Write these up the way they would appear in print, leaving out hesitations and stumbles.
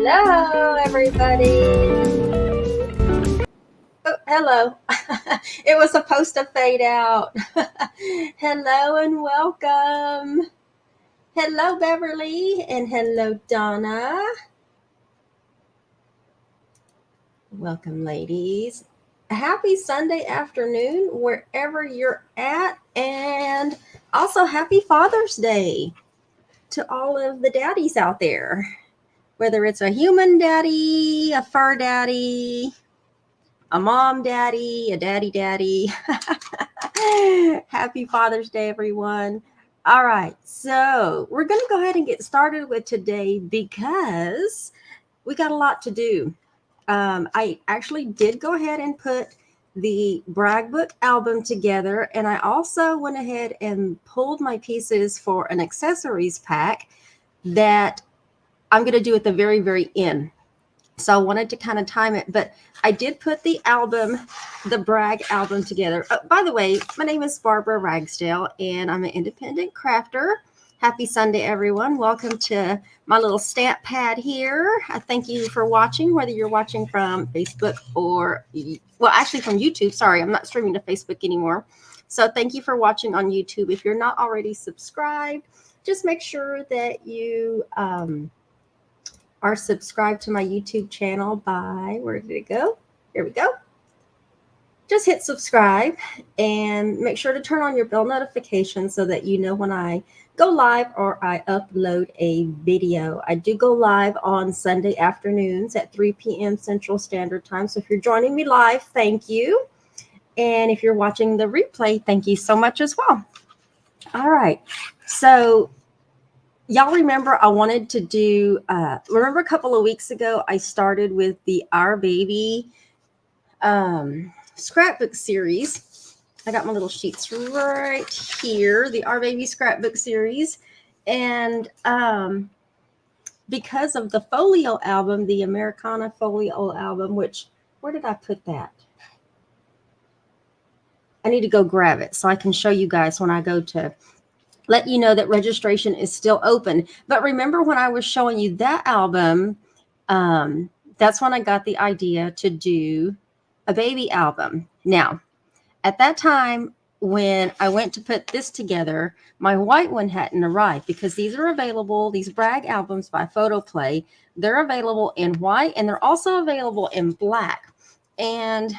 Hello, everybody. Oh, hello. It was supposed to fade out. Hello and welcome. Hello, Beverly, and hello, Donna. Welcome, ladies. Happy Sunday afternoon, wherever you're at, and also happy Father's Day to all of the daddies out there. Whether it's a human daddy, a fur daddy, a mom daddy, a daddy daddy. Happy Father's Day, everyone. All right, so we're going to go ahead and get started with today because we got a lot to do. I actually did go ahead and put the Brag Book album together, and I also went ahead and pulled my pieces for an accessories pack that I'm going to do at the very, very end. So I wanted to kind of time it, but I did put the album, the Brag album together. By the way, my name is Barbara Ragsdale, and I'm an independent crafter. Happy Sunday, everyone. Welcome to my little stamp pad here. I thank you for watching, whether you're watching from Facebook or, well, actually from YouTube. Sorry, I'm not streaming to Facebook anymore. So thank you for watching on YouTube. If you're not already subscribed, just make sure that you are subscribed to my YouTube channel by, where did it go? Here we go. Just hit subscribe and make sure to turn on your bell notification so that you know when I go live or I upload a video. I do go live on Sunday afternoons at 3 p.m. Central Standard Time. So if you're joining me live, thank you. And if you're watching the replay, thank you so much as well. All right. So y'all remember I wanted to do, remember a couple of weeks ago, I started with the Our Baby scrapbook series. I got my little sheets right here, the Our Baby scrapbook series. And because of the folio album, the Americana folio album, which, where did I put that? I need to go grab it so I can show you guys when I go to let you know that registration is still open. But remember when I was showing you that album, that's when I got the idea to do a baby album. Now, at that time, when I went to put this together, my white one hadn't arrived because these are available, these Brag albums by PhotoPlay. They're available in white and they're also available in black. And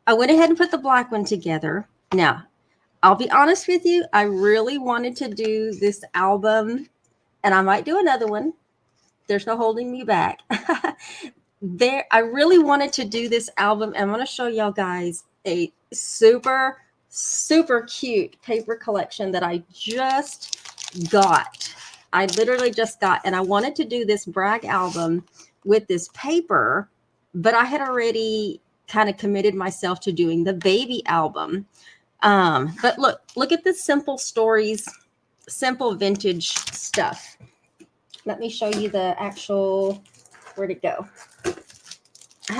I went ahead and put the black one together. Now, I'll be honest with you, I really wanted to do this album, and I might do another one. There's no holding me back. I really wanted to do this album. I'm going to show y'all guys a super, super cute paper collection that I just got. I literally just got, and I wanted to do this Brag album with this paper, but I had already kind of committed myself to doing the baby album. But look at the simple stories, simple vintage stuff. Let me show you the actual, where'd it go? I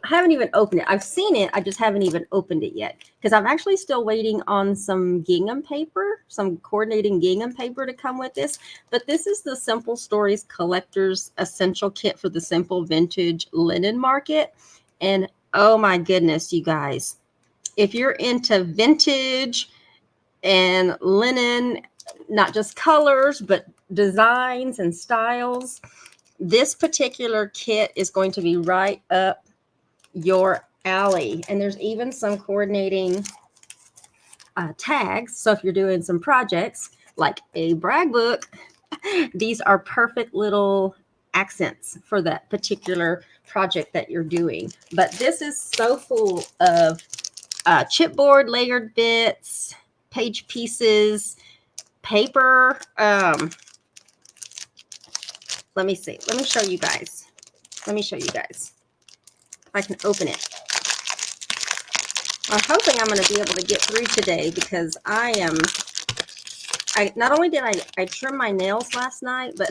haven't even opened it. I've seen it. I just haven't even opened it yet because I'm actually still waiting on some gingham paper, some coordinating gingham paper to come with this. But this is the Simple Stories Collector's Essential Kit for the Simple Vintage Linen Market. And oh my goodness, you guys. If you're into vintage and linen, not just colors, but designs and styles, this particular kit is going to be right up your alley. And there's even some coordinating tags. So if you're doing some projects like a Brag book, these are perfect little accents for that particular project that you're doing. But this is so full of chipboard, layered bits, page pieces, paper. Let me see. Let me show you guys. If I can open it. I'm hoping I'm going to be able to get through today because not only did I trim my nails last night, but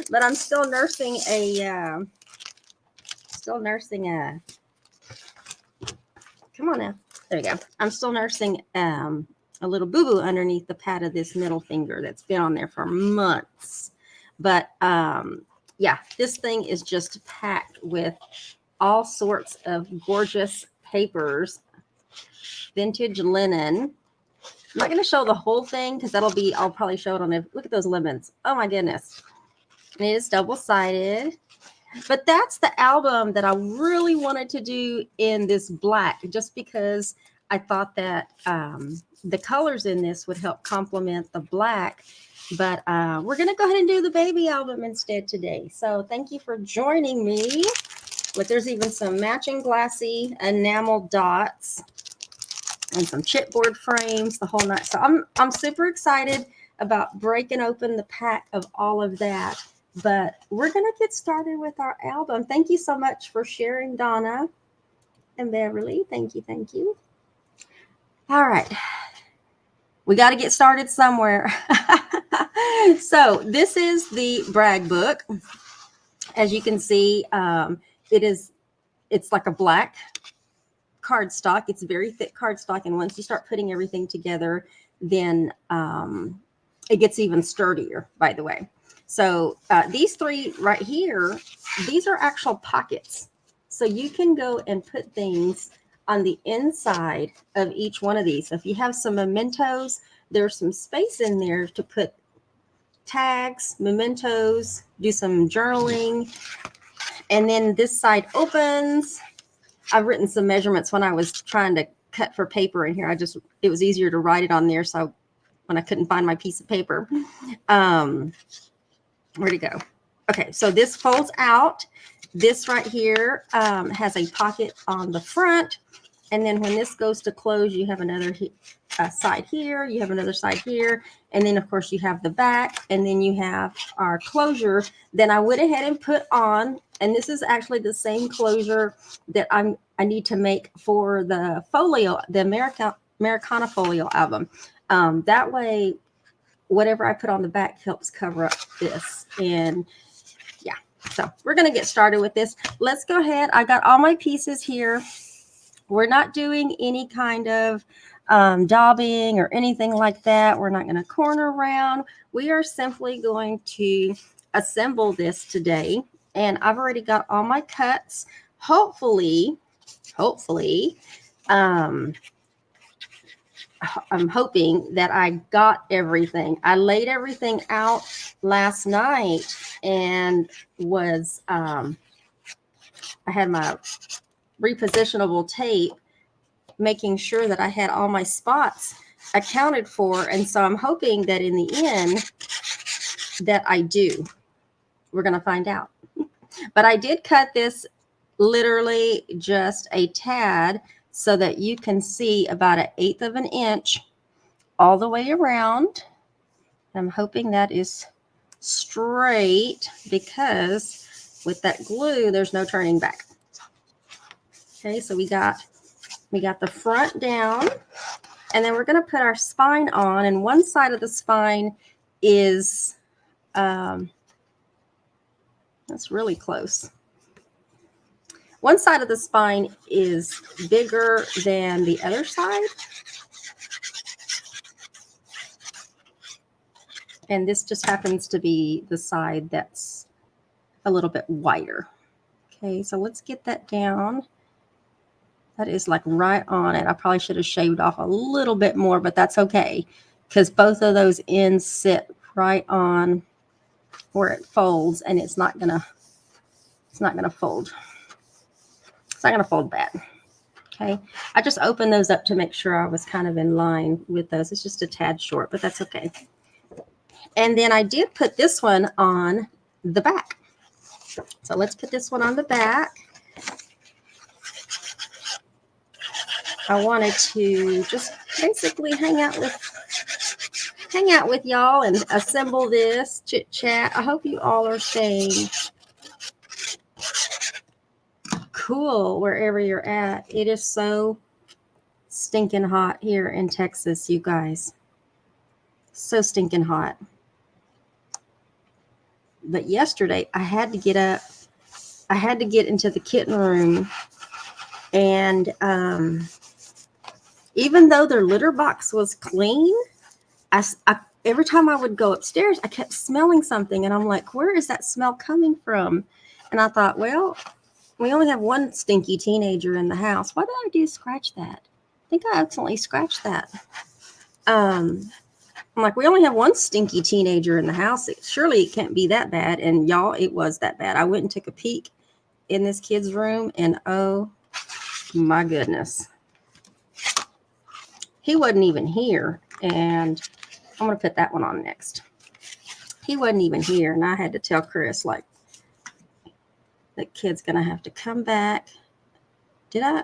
but I'm still nursing a come on now. There we go. I'm still nursing a little boo-boo underneath the pad of this middle finger that's been on there for months. But yeah, this thing is just packed with all sorts of gorgeous papers, vintage linen. I'm not going to show the whole thing because I'll probably show it on it. Look at those lemons. Oh my goodness. And it is double-sided. But that's the album that I really wanted to do in this black, just because I thought that the colors in this would help complement the black. But we're going to go ahead and do the baby album instead today. So thank you for joining me. But there's even some matching glassy enamel dots and some chipboard frames, the whole night. So I'm super excited about breaking open the pack of all of that. But we're going to get started with our album. Thank you so much for sharing, Donna and Beverly. Thank you. Thank you. All right. We got to get started somewhere. So this is the Brag Book. As you can see, it's like a black cardstock. It's very thick cardstock. And once you start putting everything together, then it gets even sturdier, by the way. So these three right here, these are actual pockets. So you can go and put things on the inside of each one of these. So if you have some mementos, there's some space in there to put tags, mementos, do some journaling. And then this side opens. I've written some measurements when I was trying to cut for paper in here. It was easier to write it on there. So when I couldn't find my piece of paper, where'd it go? Okay, so this folds out. This right here has a pocket on the front. And then when this goes to close, you have another side here. You have another side here. And then, of course, you have the back. And then you have our closure. Then I went ahead and put on, and this is actually the same closure that I need to make for the folio, the Americana folio album. That way, whatever I put on the back helps cover up this. And yeah, so we're going to get started with this. Let's go ahead. I got all my pieces here. We're not doing any kind of daubing or anything like that. We're not going to corner around. We are simply going to assemble this today. And I've already got all my cuts. Hopefully, I'm hoping that I got everything. I laid everything out last night and was, I had my repositionable tape, making sure that I had all my spots accounted for. And so I'm hoping that in the end that I do. We're going to find out. But I did cut this literally just a tad so that you can see about 1/8 of an inch all the way around. I'm hoping that is straight because with that glue, there's no turning back. Okay, so we got the front down, and then we're going to put our spine on, and one side of the spine is, that's really close. One side of the spine is bigger than the other side. And this just happens to be the side that's a little bit wider. Okay, so let's get that down. That is like right on it. I probably should have shaved off a little bit more, but that's okay because both of those ends sit right on where it folds, and it's not gonna fold. It's not gonna fold bad. Okay, I just opened those up to make sure I was kind of in line with those. It's just a tad short, but that's okay. And then I did put this one on the back. So let's put this one on the back. I wanted to just basically hang out with y'all and assemble this, chit chat. I hope you all are staying cool wherever you're at. It is so stinking hot here in Texas, you guys. So stinking hot. But yesterday I had to get up. I had to get into the kitten room, and even though their litter box was clean, I every time I would go upstairs, I kept smelling something. And I'm like, where is that smell coming from? And I thought, well, we only have one stinky teenager in the house. What did I do? Scratch that. I think I accidentally scratched that. I'm like, we only have one stinky teenager in the house. Surely it can't be that bad. And y'all, it was that bad. I went and took a peek in this kid's room, and oh my goodness, he wasn't even here. And I'm going to put that one on next. He wasn't even here. And I had to tell Chris, like, the kid's going to have to come back. Did I?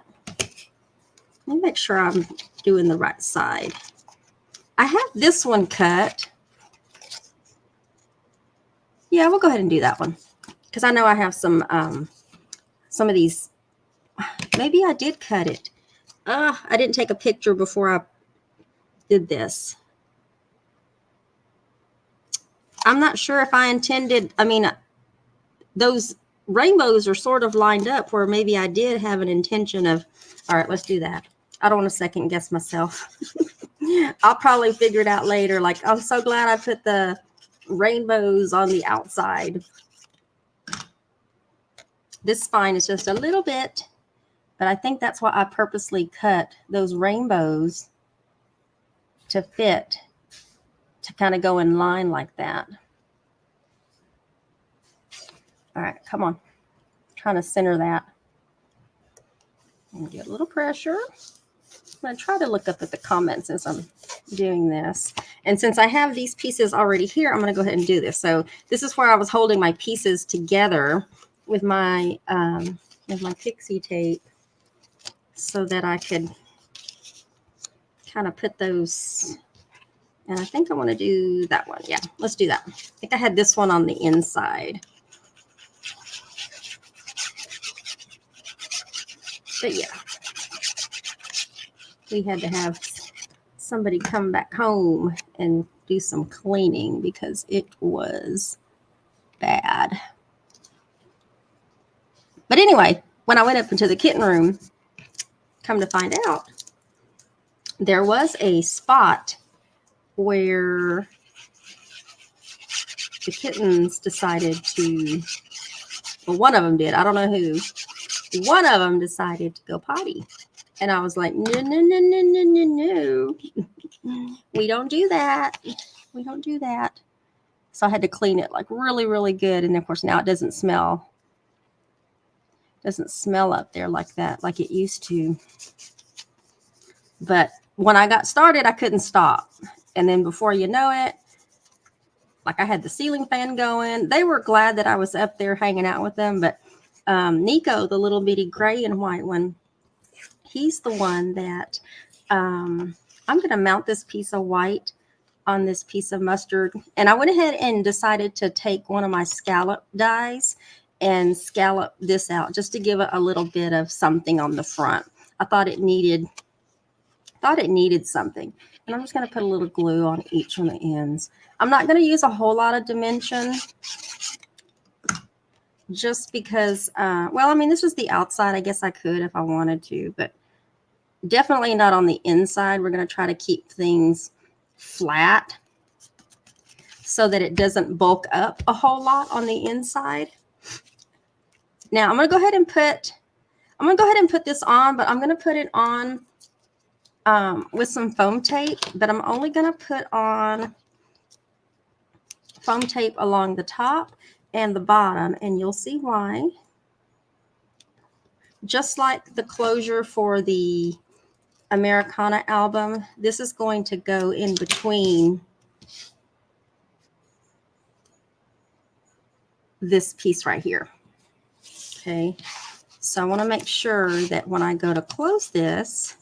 Let me make sure I'm doing the right side. I have this one cut. Yeah, we'll go ahead and do that one. Because I know I have some of these. Maybe I did cut it. I didn't take a picture before I did this. I'm not sure if I intended, I mean, those rainbows are sort of lined up where maybe I did have an intention of, all right, let's do that. I don't want to second guess myself. I'll probably figure it out later. Like, I'm so glad I put the rainbows on the outside. This spine is just a little bit, but I think that's why I purposely cut those rainbows to fit, to kind of go in line like that. All right, come on. Trying to center that. And get a little pressure. I'm going to try to look up at the comments as I'm doing this. And since I have these pieces already here, I'm going to go ahead and do this. So this is where I was holding my pieces together with my pixie tape so that I could kind of put those. And I think I want to do that one. Yeah, let's do that. I think I had this one on the inside. But yeah, we had to have somebody come back home and do some cleaning because it was bad. But anyway, when I went up into the kitten room, come to find out, there was a spot where the kittens decided to, well, one of them did. I don't know who. One of them decided to go potty. And I was like, no, no, no, no, no, no, no. We don't do that. We don't do that. So I had to clean it like really, really good. And of course, now it doesn't smell. Doesn't smell up there like that, like it used to. But when I got started, I couldn't stop. And then before you know it, like I had the ceiling fan going. They were glad that I was up there hanging out with them. But Nico, the little bitty gray and white one, he's the one that I'm going to mount this piece of white on this piece of mustard. And I went ahead and decided to take one of my scallop dies and scallop this out just to give it a little bit of something on the front. I thought it needed something. And I'm just going to put a little glue on each of the ends. I'm not going to use a whole lot of dimension just because, well, I mean, this is the outside. I guess I could if I wanted to, but definitely not on the inside. We're going to try to keep things flat so that it doesn't bulk up a whole lot on the inside. Now I'm going to go ahead and put this on, but I'm going to put it on with some foam tape, but I'm only going to put on foam tape along the top and the bottom, and you'll see why. Just like the closure for the Americana album, this is going to go in between this piece right here. Okay, so I want to make sure that when I go to close this,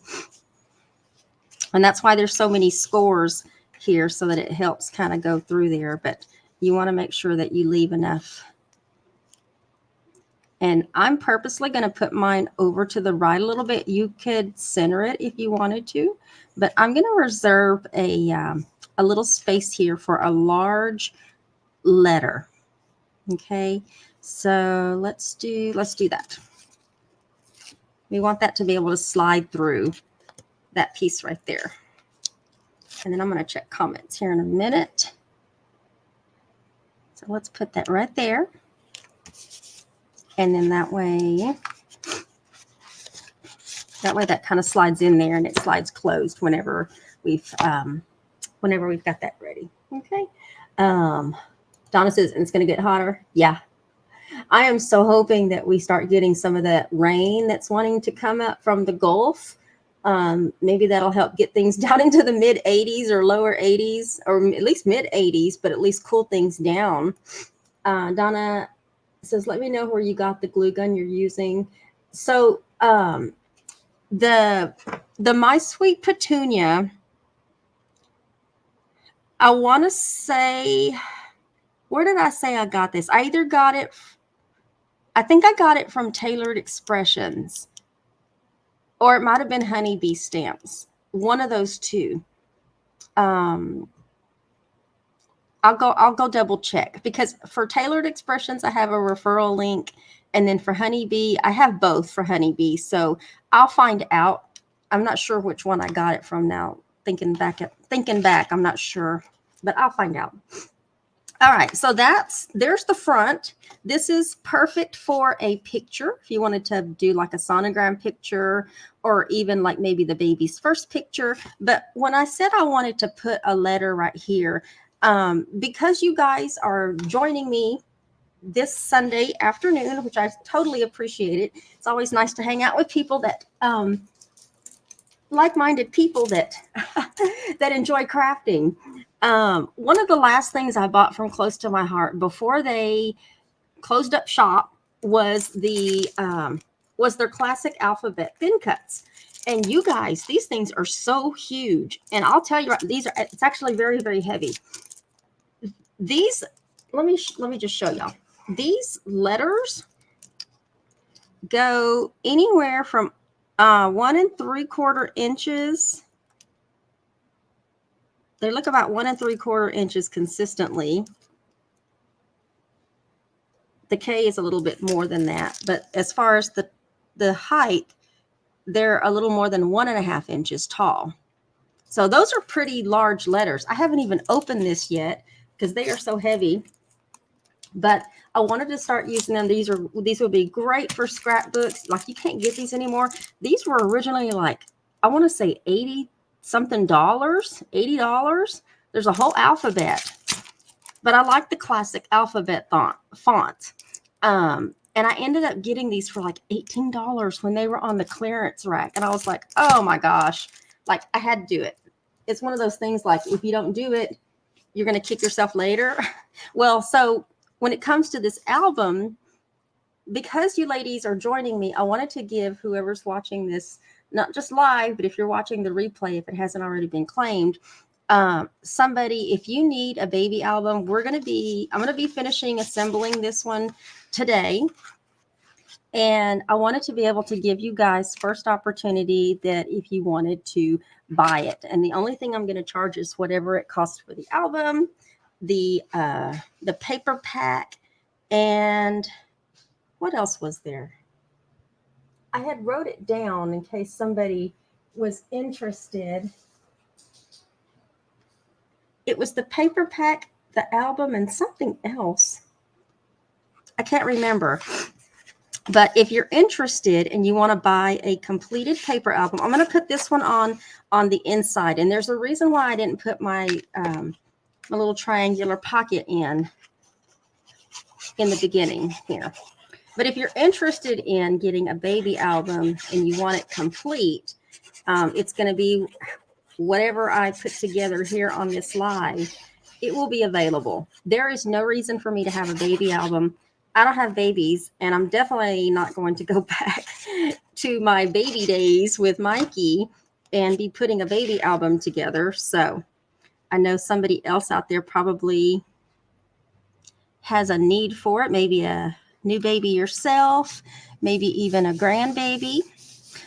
and that's why there's so many scores here, so that it helps kind of go through there, but you want to make sure that you leave enough. And I'm purposely going to put mine over to the right a little bit. You could center it if you wanted to, but I'm going to reserve a little space here for a large letter. Okay, so let's do that. We want that to be able to slide through that piece right there. And then I'm going to check comments here in a minute. So let's put that right there. And then that way that kind of slides in there and it slides closed whenever we've got that ready. Okay. Donna says, and it's going to get hotter. Yeah. I am so hoping that we start getting some of that rain that's wanting to come up from the Gulf. Maybe that'll help get things down into the mid 80s or lower 80s, or at least mid 80s, but at least cool things down. Donna says, let me know where you got the glue gun you're using. So the My Sweet Petunia, I want to say, where did I say I got this? I think I got it from Tailored Expressions, or it might have been Honeybee Stamps. One of those two. I'll go double check, because for Tailored Expressions, I have a referral link. And then for Honeybee, I have both for Honeybee. So I'll find out. I'm not sure which one I got it from now. Thinking back, I'm not sure, but I'll find out. All right, so there's the front. This is perfect for a picture. If you wanted to do like a sonogram picture, or even like maybe the baby's first picture. But when I said I wanted to put a letter right here, because you guys are joining me this Sunday afternoon, which I totally appreciate it. It's always nice to hang out with people that, like-minded people that that enjoy crafting. One of the last things I bought from Close to My Heart before they closed up shop was their classic alphabet thin cuts. And you guys, these things are so huge. And I'll tell you, it's actually very, very heavy. These, let me just show y'all. These letters go anywhere from 1 3/4 inches. They look about 1 3/4 inches consistently. The K is a little bit more than that, but as far as the height, they're a little more than 1.5 inches tall. So those are pretty large letters. I haven't even opened this yet because they are so heavy, but I wanted to start using them. These would be great for scrapbooks. Like, you can't get these anymore. These were originally like, I want to say $80 something, $80. There's a whole alphabet, but I like the classic alphabet font. And I ended up getting these for like $18 when they were on the clearance rack. And I was like, oh my gosh, like I had to do it. It's one of those things, like, if you don't do it, you're going to kick yourself later. Well, so when it comes to this album, because you ladies are joining me, I wanted to give whoever's watching this, not just live, but if you're watching the replay, if it hasn't already been claimed, somebody, if you need a baby album, I'm going to be finishing assembling this one today. And I wanted to be able to give you guys first opportunity that if you wanted to buy it. And the only thing I'm going to charge is whatever it costs for the album, the paper pack, and what else was there? I had wrote it down in case somebody was interested. It was the paper pack, the album, and something else. I can't remember. But if you're interested and you want to buy a completed paper album, I'm going to put this one on the inside. And there's a reason why I didn't put my little triangular pocket in the beginning here. But if you're interested in getting a baby album and you want it complete, it's going to be whatever I put together here on this live. It will be available. There is no reason for me to have a baby album. I don't have babies, and I'm definitely not going to go back to my baby days with Mikey and be putting a baby album together. So I know somebody else out there probably has a need for it, maybe a new baby yourself, maybe even a grandbaby.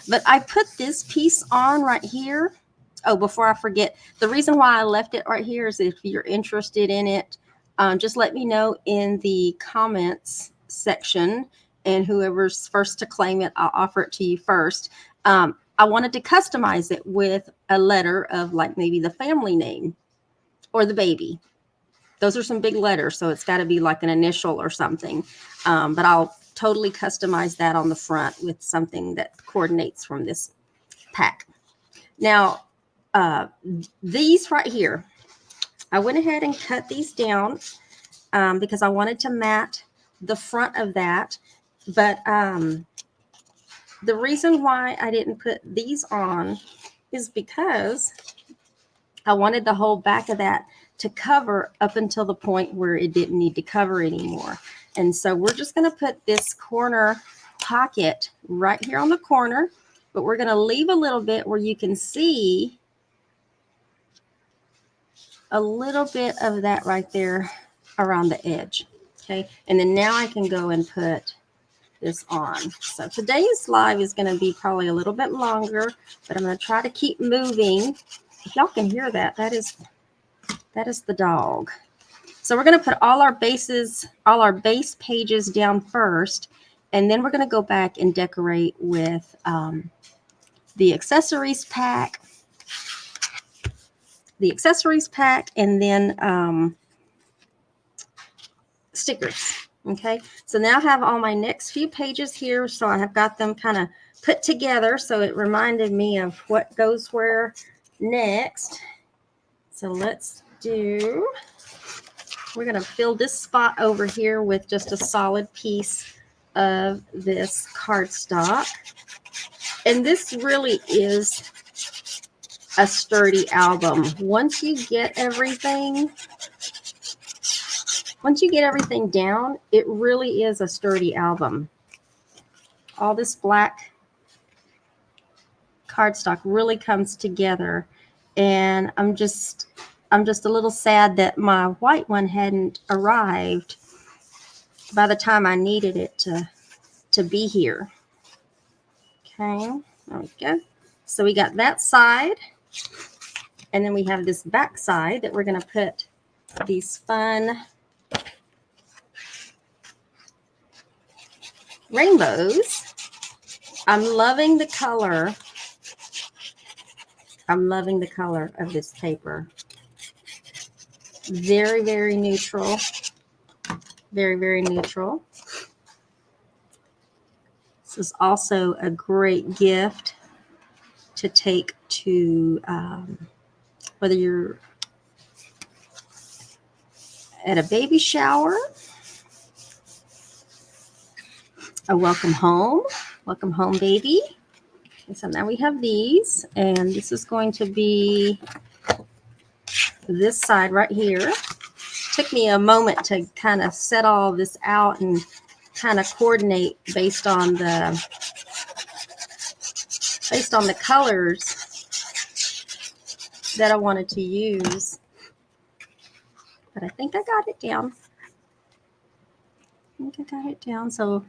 But I put this piece on right here. Oh, before I forget, the reason why I left it right here is if you're interested in it, just let me know in the comments section, and whoever's first to claim it, I'll offer it to you first. I wanted to customize it with a letter of like maybe the family name or the baby. Those are some big letters, so it's got to be like an initial or something. But I'll totally customize that on the front with something that coordinates from this pack. Now, these right here, I went ahead and cut these down because I wanted to mat the front of that. But the reason why I didn't put these on is because I wanted the whole back of that to cover up until the point where it didn't need to cover anymore. And so we're just going to put this corner pocket right here on the corner, but we're going to leave a little bit where you can see a little bit of that right there around the edge. Okay. And then now I can go and put this on. So today's live is going to be probably a little bit longer, but I'm going to try to keep moving. If y'all can hear that, that is the dog. So we're going to put all our base pages down first, and then we're going to go back and decorate with the accessories pack, and then stickers. Okay, so now I have all my next few pages here, so I have got them kind of put together, so it reminded me of what goes where next. So we're going to fill this spot over here with just a solid piece of this cardstock. And this really is a sturdy album. Once you get everything down, it really is a sturdy album. All this black cardstock really comes together, and I'm just a little sad that my white one hadn't arrived by the time I needed it to be here. Okay, there we go. So we got that side, and then we have this back side that we're going to put these fun rainbows. I'm loving the color. I'm loving the color of this paper. Very, very neutral. Very, very neutral. This is also a great gift to take to whether you're at a baby shower, a welcome home baby. And so now we have these, and this is going to be this side right here. Took me a moment to kind of set all this out and kind of coordinate based on the colors that I wanted to use. But I think I got it down. So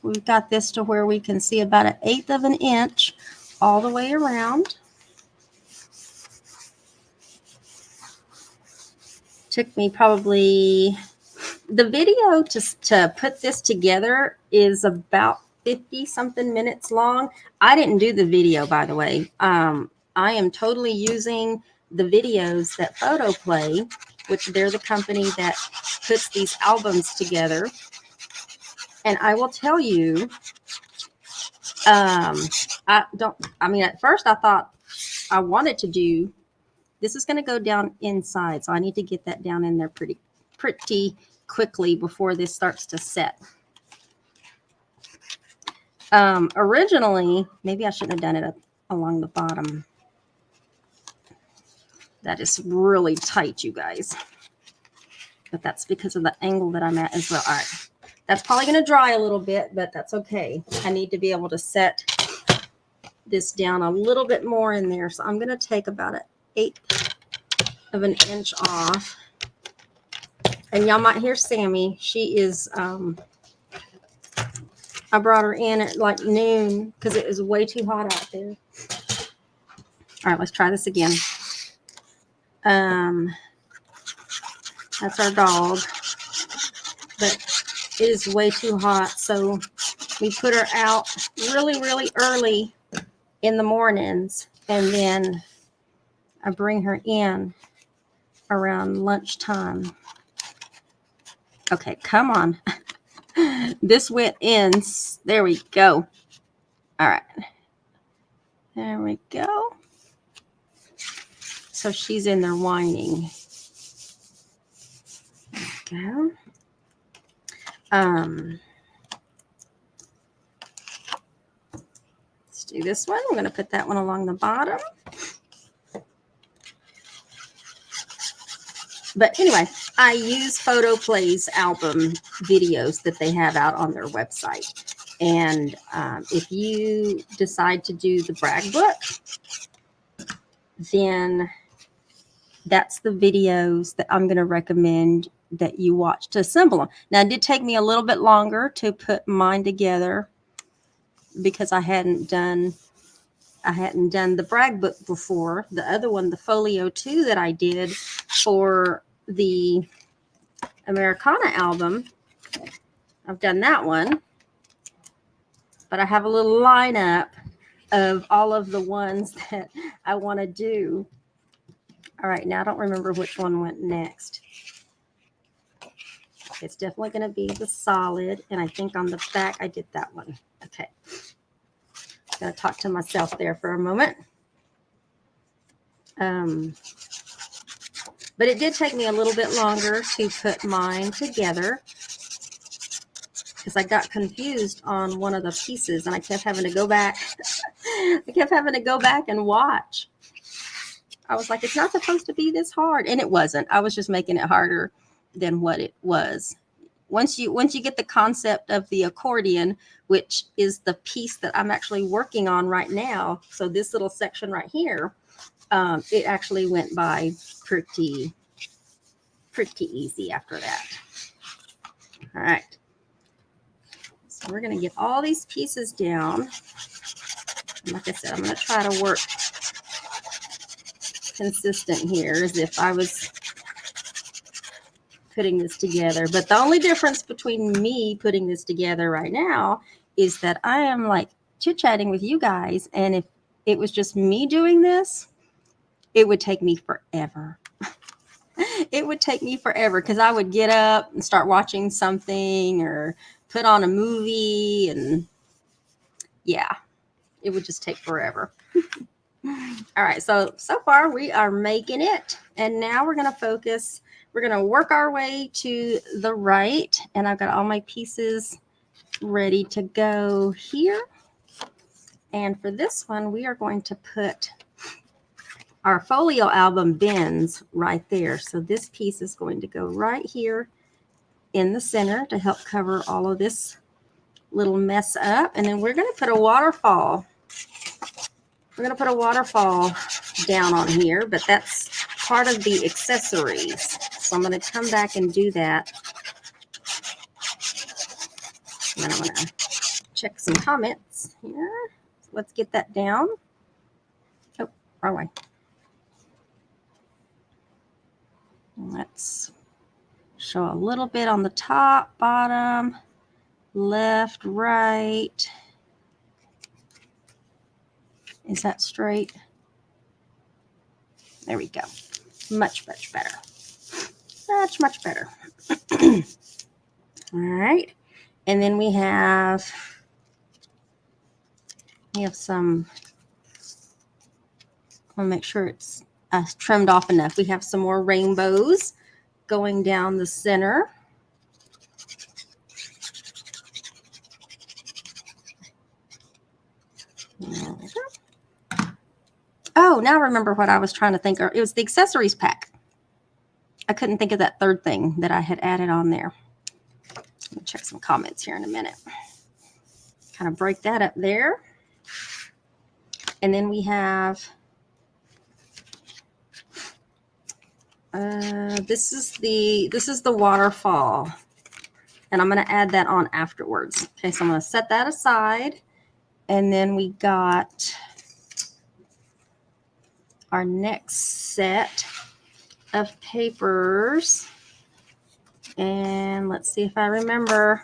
we've got this to where we can see about 1/8 of an inch all the way around. Took me probably, the video to put this together is about 50 something minutes long. I didn't do the video, by the way. I am totally using the videos that PhotoPlay, which they're the company that puts these albums together. And I will tell you, at first I thought I wanted to do, this is going to go down inside, so I need to get that down in there pretty quickly before this starts to set. Originally, maybe I shouldn't have done it along the bottom. That is really tight, you guys. But that's because of the angle that I'm at as well. All right. That's probably going to dry a little bit, but that's okay. I need to be able to set this down a little bit more in there. So I'm going to take about 1/8 of an inch off. And y'all might hear Sammy. She is, I brought her in at like noon because it was way too hot out there. All right, let's try this again. That's our dog. But it is way too hot, so we put her out really, really early in the mornings, and then I bring her in around lunchtime. Okay, come on. This went in. There we go. All right. There we go. So she's in there whining. There we go. Let's do this one. I'm going to put that one along the bottom. But anyway, I use PhotoPlay's album videos that they have out on their website. And if you decide to do the brag book, then that's the videos that I'm going to recommend that you watch to assemble them. Now, it did take me a little bit longer to put mine together because I hadn't done the brag book before. The other one, the Folio 2 that I did for the Americana album, I've done that one. But I have a little lineup of all of the ones that I want to do. All right, now I don't remember which one went next. It's definitely going to be the solid, and I think on the back I did that one. Okay. I'm going to talk to myself there for a moment. But it did take me a little bit longer to put mine together because I got confused on one of the pieces, and I kept having to go back. I kept having to go back and watch. I was like, it's not supposed to be this hard. And it wasn't. I was just making it harder than what it was. Once you get the concept of the accordion, which is the piece that I'm actually working on right now. So this little section right here, it actually went by pretty easy after that. All right. So we're going to get all these pieces down. And like I said, I'm going to try to work consistent here as if I was putting this together. But the only difference between me putting this together right now is that I am like chit-chatting with you guys, and if it was just me doing this, it would take me forever. It would take me forever because I would get up and start watching something or put on a movie, and yeah, it would just take forever. All right, so far we are making it, and now we're going to focus. We're going to work our way to the right, and I've got all my pieces ready to go here. And for this one, we are going to put our folio album bins right there. So this piece is going to go right here in the center to help cover all of this little mess up. And then we're going to put a waterfall. We're going to put a waterfall down on here, but that's part of the accessories. So I'm going to come back and do that. And then I'm going to check some comments here. Let's get that down. Oh, wrong way. Let's show a little bit on the top, bottom, left, right. Is that straight? There we go. Much, much better. Much, much better. All right. And then we have some, I'll make sure it's trimmed off enough. We have some more rainbows going down the center. Oh, now I remember what I was trying to think. It was the accessories pack. I couldn't think of that third thing that I had added on there. Let me check some comments here in a minute. Kind of break that up there. And then we have, this is the waterfall. And I'm going to add that on afterwards. Okay, so I'm going to set that aside. And then we got our next set of papers. And let's see if I remember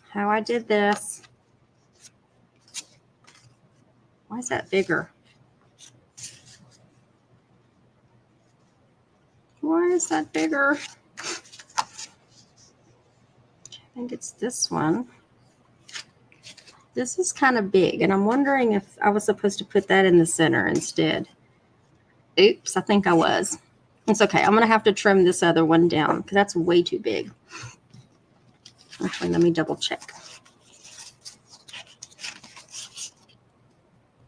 how I did this. Why is that bigger? Why is that bigger? I think it's this one. This is kind of big, and I'm wondering if I was supposed to put that in the center instead. Oops, I think I was. It's okay. I'm going to have to trim this other one down because that's way too big. Actually, let me double check.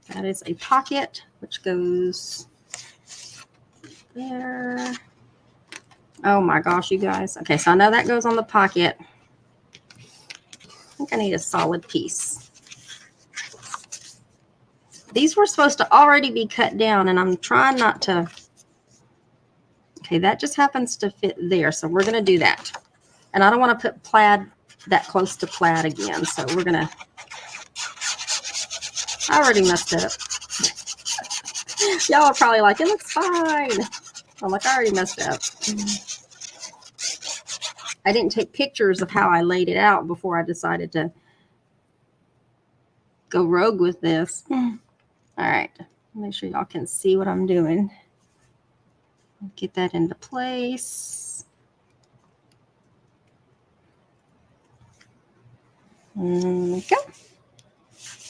That is a pocket, which goes there. Oh my gosh, you guys. Okay, so I know that goes on the pocket. I think I need a solid piece. These were supposed to already be cut down, and I'm trying not to. Okay, that just happens to fit there, so we're going to do that. And I don't want to put plaid that close to plaid again, so we're going to. I already messed up. Y'all are probably like, it looks fine. I'm like, I already messed up. I didn't take pictures of how I laid it out before I decided to go rogue with this. All right, make sure y'all can see what I'm doing. Get that into place. There we go.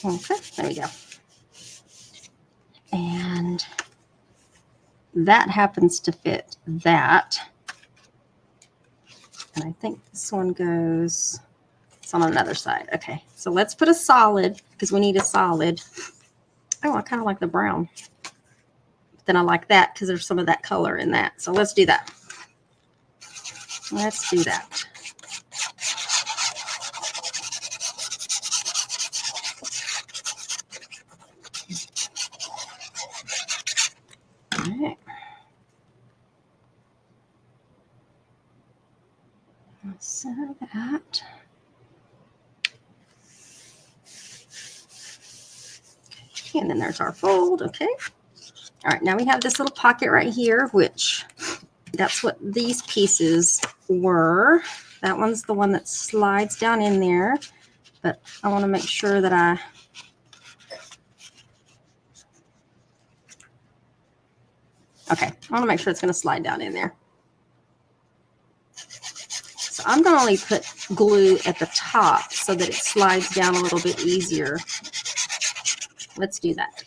Okay, there we go. And that happens to fit that. And I think this one goes, it's on another side. Okay, so let's put a solid because we need a solid. Oh, I kind of like the brown. Then I like that because there's some of that color in that. So let's do that. Let's do that. All right. Let's center that. Okay, and then there's our fold. Okay. All right, now we have this little pocket right here, which that's what these pieces were. That one's the one that slides down in there, but I want to make sure that okay, I want to make sure it's going to slide down in there. So I'm going to only put glue at the top so that it slides down a little bit easier. Let's do that.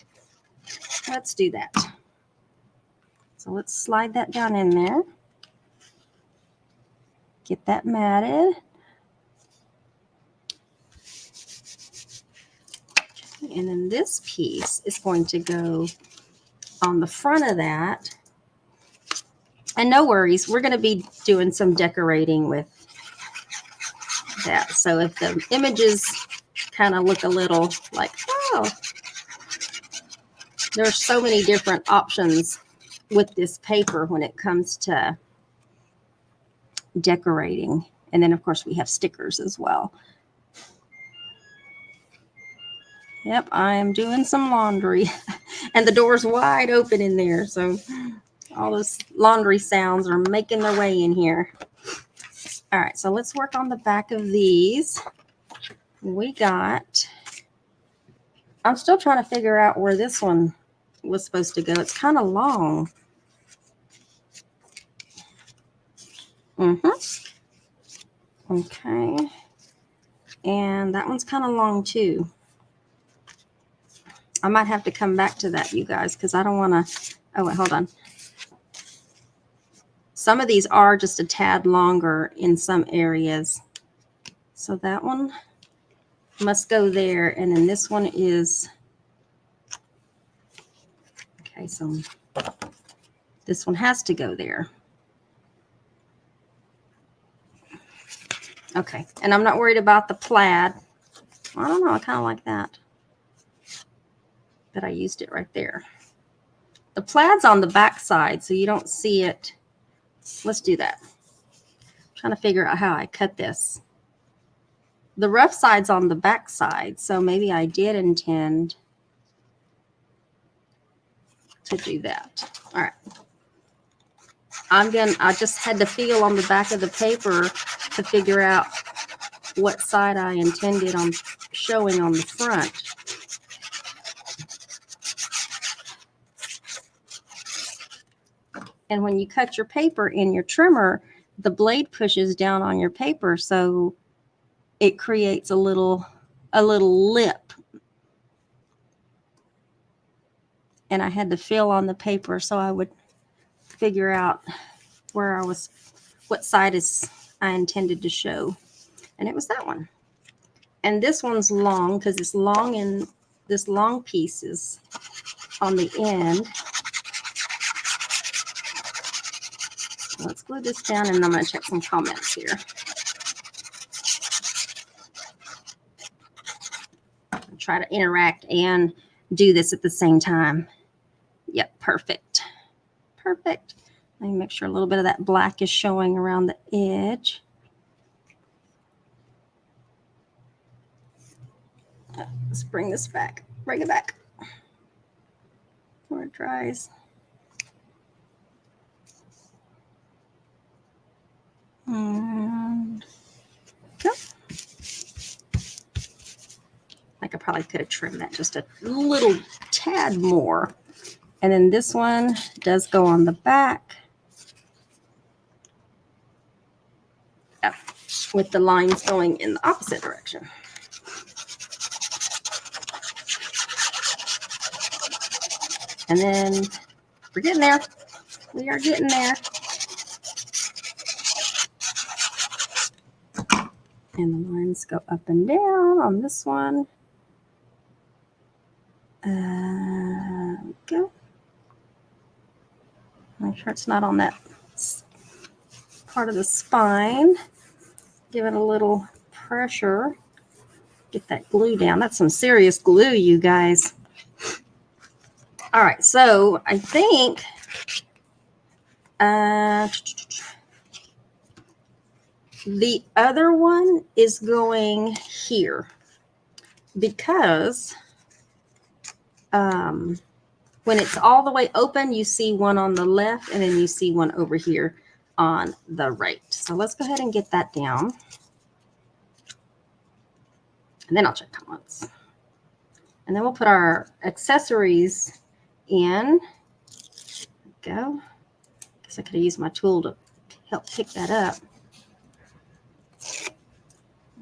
Let's do that. So let's slide that down in there. Get that matted. And then this piece is going to go on the front of that. And no worries, we're going to be doing some decorating with that. So if the images kind of look a little like, oh, there's so many different options with this paper when it comes to decorating. And then of course we have stickers as well. Yep, I am doing some laundry and the door's wide open in there. So all those laundry sounds are making their way in here. All right, so let's work on the back of these. We got, I'm still trying to figure out where this one was supposed to go. It's kind of long. Okay. And that one's kind of long too. I might have to come back to that, you guys, because I don't want to. Oh, wait, hold on. Some of these are just a tad longer in some areas. So that one must go there. And then this one is. Okay, so this one has to go there. Okay, and I'm not worried about the plaid. I don't know, I kind of like that. But I used it right there. The plaid's on the back side, so you don't see it. Let's do that. I'm trying to figure out how I cut this. The rough side's on the back side, so maybe I did intend to do that. All right. I just had to feel on the back of the paper to figure out what side I intended on showing on the front. And when you cut your paper in your trimmer, the blade pushes down on your paper, so it creates a little lip. And I had to feel on the paper so I would figure out where what side I intended to show. And it was that one. And this one's long because it's long in this long piece is on the end. Let's glue this down, and I'm going to check some comments here. I'll try to interact and do this at the same time. Yep, perfect. Perfect. Let me make sure a little bit of that black is showing around the edge. Let's bring this back. Bring it back before it dries. And go. Like I probably could have trimmed that just a little tad more. And then this one does go on the back. With the lines going in the opposite direction. And then we're getting there. We are getting there. And the lines go up and down on this one. Go. Make sure it's not on that part of the spine. Give it a little pressure. Get that glue down. That's some serious glue, you guys. All right, so I think the other one is going here because when it's all the way open, you see one on the left and then you see one over here on the right. So let's go ahead and get that down. And then I'll check comments. And then we'll put our accessories in. Go. Guess I could have used my tool to help pick that up.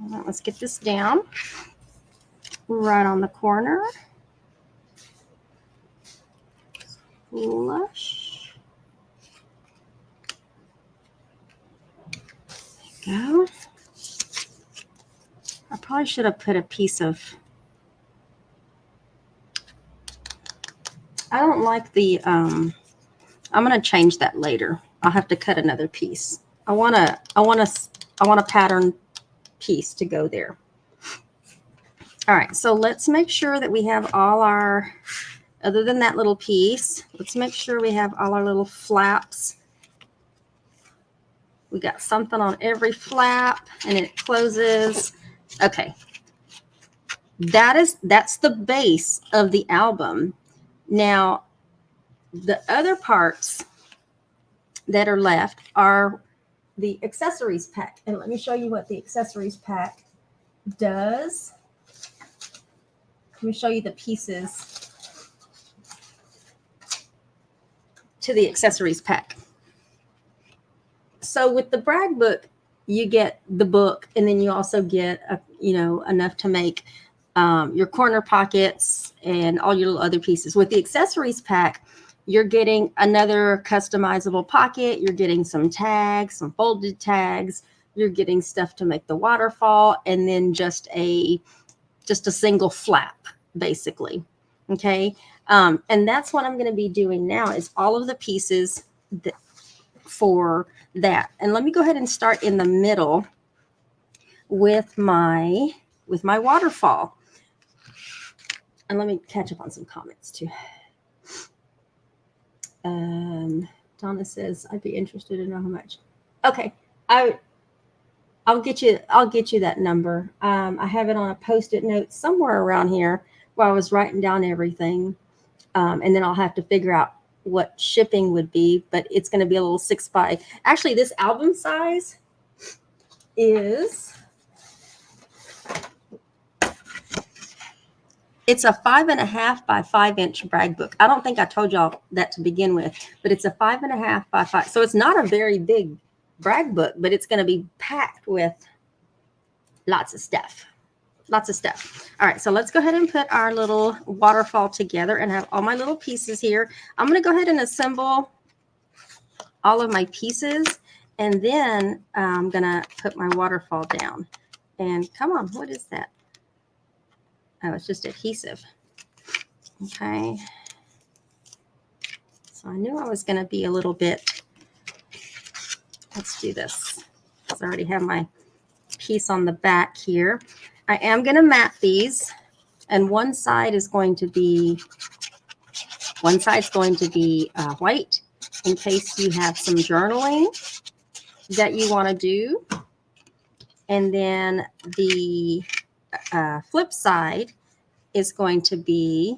All right, let's get this down. Right on the corner. Flush. There you go. I probably should have put a piece of, I don't like the, I'm going to change that later. I'll have to cut another piece. I want a pattern piece to go there. All right, so let's make sure that we have all our, other than that little piece, let's make sure we have all our little flaps. We got something on every flap and it closes. Okay. That's the base of the album. Now, the other parts that are left are the accessories pack. And let me show you what the accessories pack does. Let me show you the pieces to the accessories pack. So with the brag book, you get the book, and then you also get enough to make your corner pockets and all your little other pieces. With the accessories pack, you're getting another customizable pocket. You're getting some tags, some folded tags. You're getting stuff to make the waterfall, and then just a single flap, basically. Okay, and that's what I'm going to be doing now. Is all of the pieces for that. And let me go ahead and start in the middle with my waterfall. And let me catch up on some comments too. Donna says, I'd be interested to know how much. Okay. I'll get you that number. I have it on a Post-it note somewhere around here where I was writing down everything. And then I'll have to figure out what shipping would be, but it's going to be a little 6x. Actually, this album size is It's a 5.5 by 5-inch brag book. I don't think I told y'all that to begin with, but it's a 5.5 by 5. So it's not a very big brag book, but it's going to be packed with lots of stuff. Lots of stuff. All right, so let's go ahead and put our little waterfall together and have all my little pieces here. I'm going to go ahead and assemble all of my pieces, and then I'm going to put my waterfall down. And come on, what is that? Oh, it's just adhesive. Okay. So I knew I was going to be a little bit. Let's do this. I already have my piece on the back here. I am going to mat these, and one side is going to be white in case you have some journaling that you want to do. And then the flip side is going to be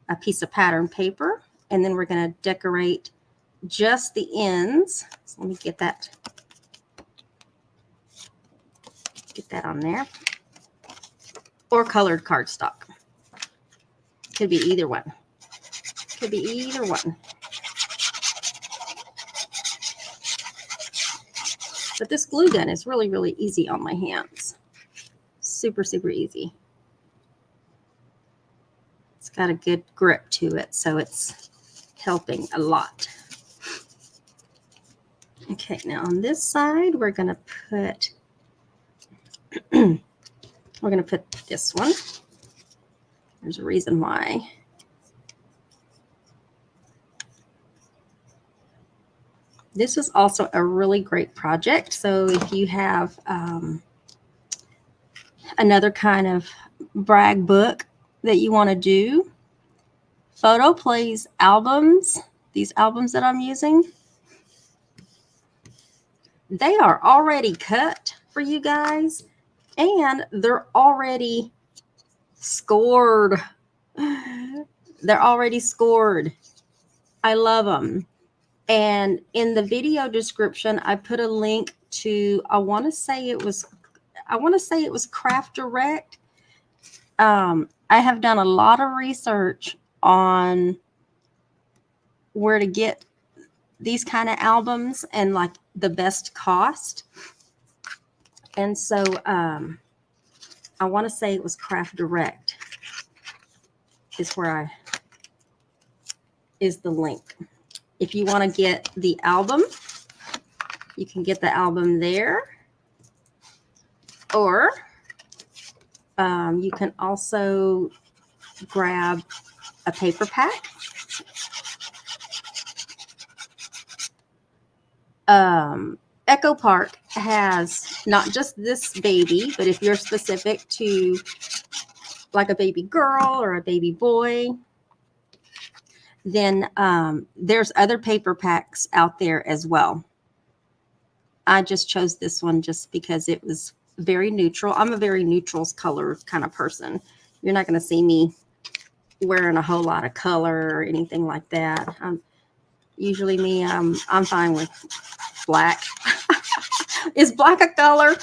a piece of pattern paper, and then we're going to decorate just the ends. So let me get that on there. Or colored cardstock. Could be either one. Could be either one. But this glue gun is really, really easy on my hands. Super, super easy. It's got a good grip to it, so it's helping a lot. Okay, now on this side, we're going to put this one. There's a reason why. This is also a really great project. So if you have another kind of brag book that you want to do, PhotoPlay's albums, these albums that I'm using, they are already cut for you guys, and they're already scored. They're already scored. I love them. And in the video description, I put a link to, I want to say it was Craft Direct. I have done a lot of research on where to get these kind of albums and like the best cost. And so I want to say it was Craft Direct is the link. If you want to get the album, you can get the album there. Or you can also grab a paper pack. Echo Park has not just this baby, but if you're specific to like a baby girl or a baby boy, then there's other paper packs out there as well. I just chose this one just because it was very neutral. I'm a very neutral color kind of person. You're not going to see me wearing a whole lot of color or anything like that. Usually me, I'm fine with black. Is black a color,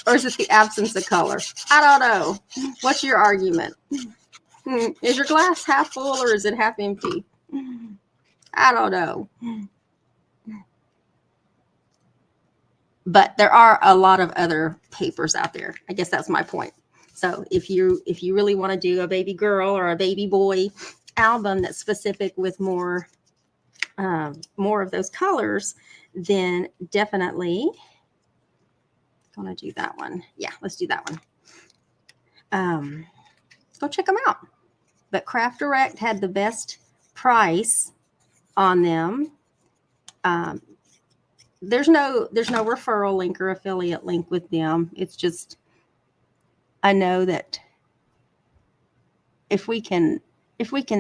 or is it the absence of color? I don't know. What's your argument? Is your glass half full or is it half empty? I don't know. But there are a lot of other papers out there. I guess that's my point. So if you really want to do a baby girl or a baby boy album that's specific with more of those colors, then definitely going to do that one. Yeah, let's do that one. Go check them out. But Craft Direct had the best price on them. There's no referral link or affiliate link with them. It's just, I know that if we can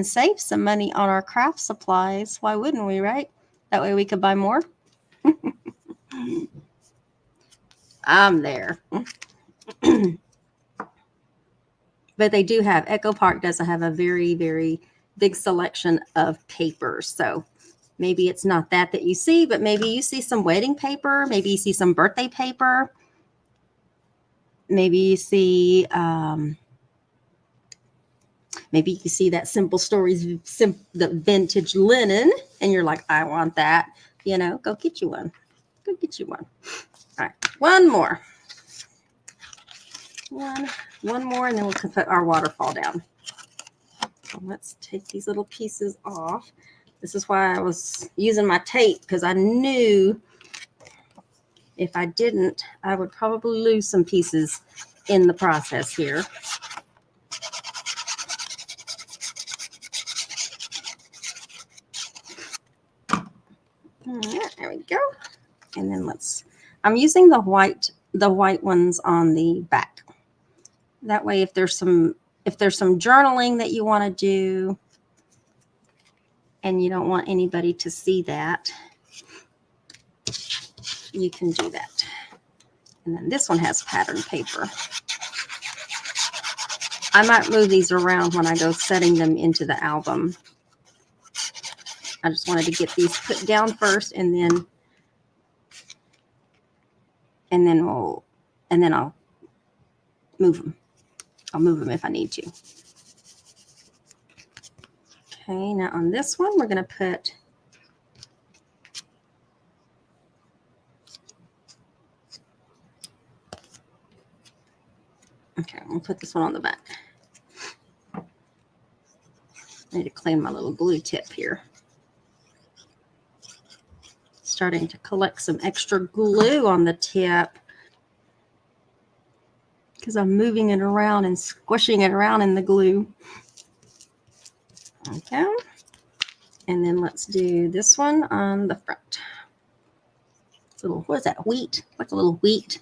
save some money on our craft supplies, why wouldn't we, right? That way we could buy more. I'm there. But they do have, Echo Park does have a very, very big selection of papers. So maybe it's not that you see, but maybe you see some wedding paper. Maybe you see some birthday paper. Maybe you see Maybe you see that Simple Stories, the vintage linen, and you're like, I want that. You know, go get you one. Go get you one. All right, one more. One more, and then we'll put our waterfall down. So let's take these little pieces off. This is why I was using my tape, because I knew if I didn't, I would probably lose some pieces in the process here. All right, there we go. And then I'm using the white ones on the back. That way, if there's some journaling that you want to do and you don't want anybody to see that, you can do that. And then this one has pattern paper. I might move these around when I go setting them into the album. I just wanted to get these put down first, and then I'll move them. I'll move them if I need to. Okay, now on this one, we're going to put we'll put this one on the back. I need to clean my little glue tip here. Starting to collect some extra glue on the tip because I'm moving it around and squishing it around in the glue. Okay. And then let's do this one on the front. It's a little, what is that, wheat? Like a little wheat.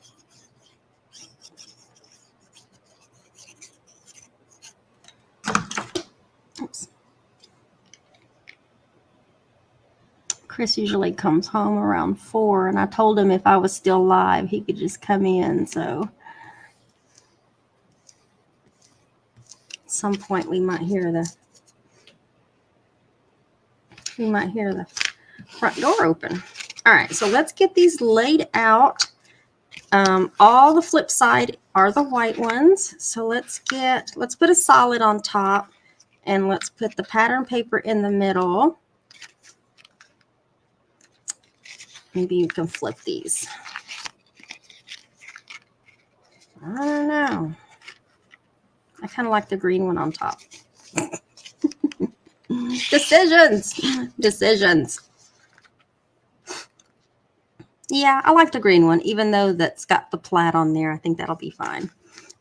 Oops. Chris usually comes home around 4, and I told him if I was still live, he could just come in. So at some point we might hear the front door open. All right, so let's get these laid out. All the flip side are the white ones. So let's put a solid on top, and let's put the pattern paper in the middle. Maybe you can flip these. I don't know. I kind of like the green one on top. Decisions. Yeah, I like the green one, even though that's got the plaid on there. I think that'll be fine.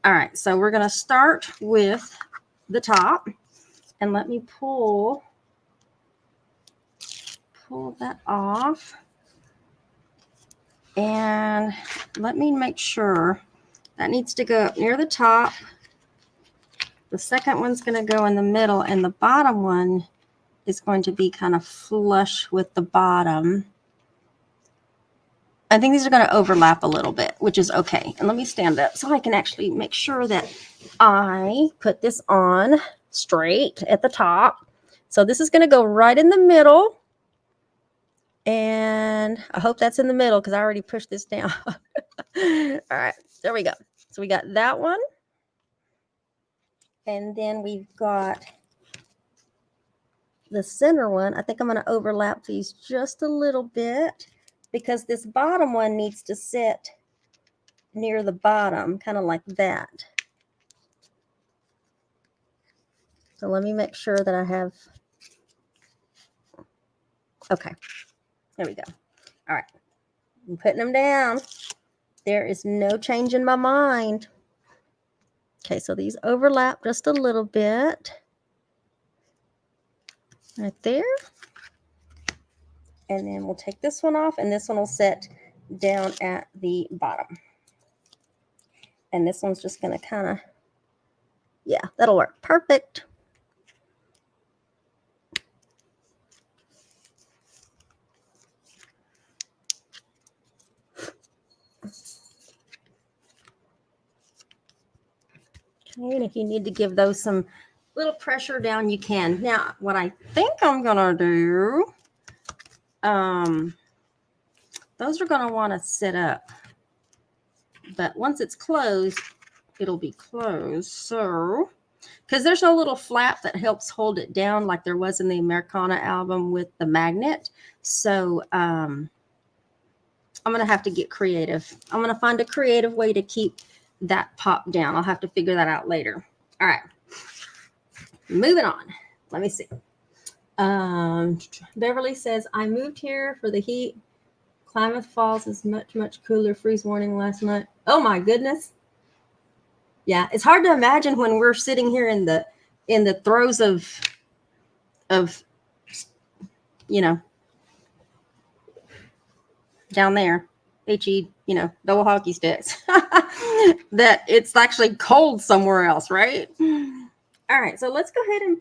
All right, so we're going to start with the top, and let me pull that off. And let me make sure that needs to go up near the top. The second one's going to go in the middle, and the bottom one is going to be kind of flush with the bottom. I think these are going to overlap a little bit, which is okay. And let me stand up so I can actually make sure that I put this on straight at the top. So this is going to go right in the middle. And I hope that's in the middle because I already pushed this down. All right, there we go. So we got that one. And then we've got the center one. I think I'm going to overlap these just a little bit because this bottom one needs to sit near the bottom, kind of like that. So let me make sure that I have, okay, there we go. All right, I'm putting them down. There is no change in my mind. Okay, so these overlap just a little bit. Right there. And then we'll take this one off, and this one will sit down at the bottom. And this one's just going to kind of, yeah, that'll work. Perfect. Okay, and if you need to give those some little pressure down, you can. Now, what I think I'm going to do, those are going to want to sit up. But once it's closed, it'll be closed. So because there's no little flap that helps hold it down like there was in the Americana album with the magnet. So I'm going to have to get creative. I'm going to find a creative way to keep that pop down. I'll have to figure that out later. All right. Moving on. Let me see. Beverly says, I moved here for the heat. Klamath Falls is much, much cooler. Freeze warning last night. Oh my goodness. Yeah, it's hard to imagine when we're sitting here in the throes of you know, down there, double hockey sticks. That it's actually cold somewhere else, right? All right, so let's go ahead and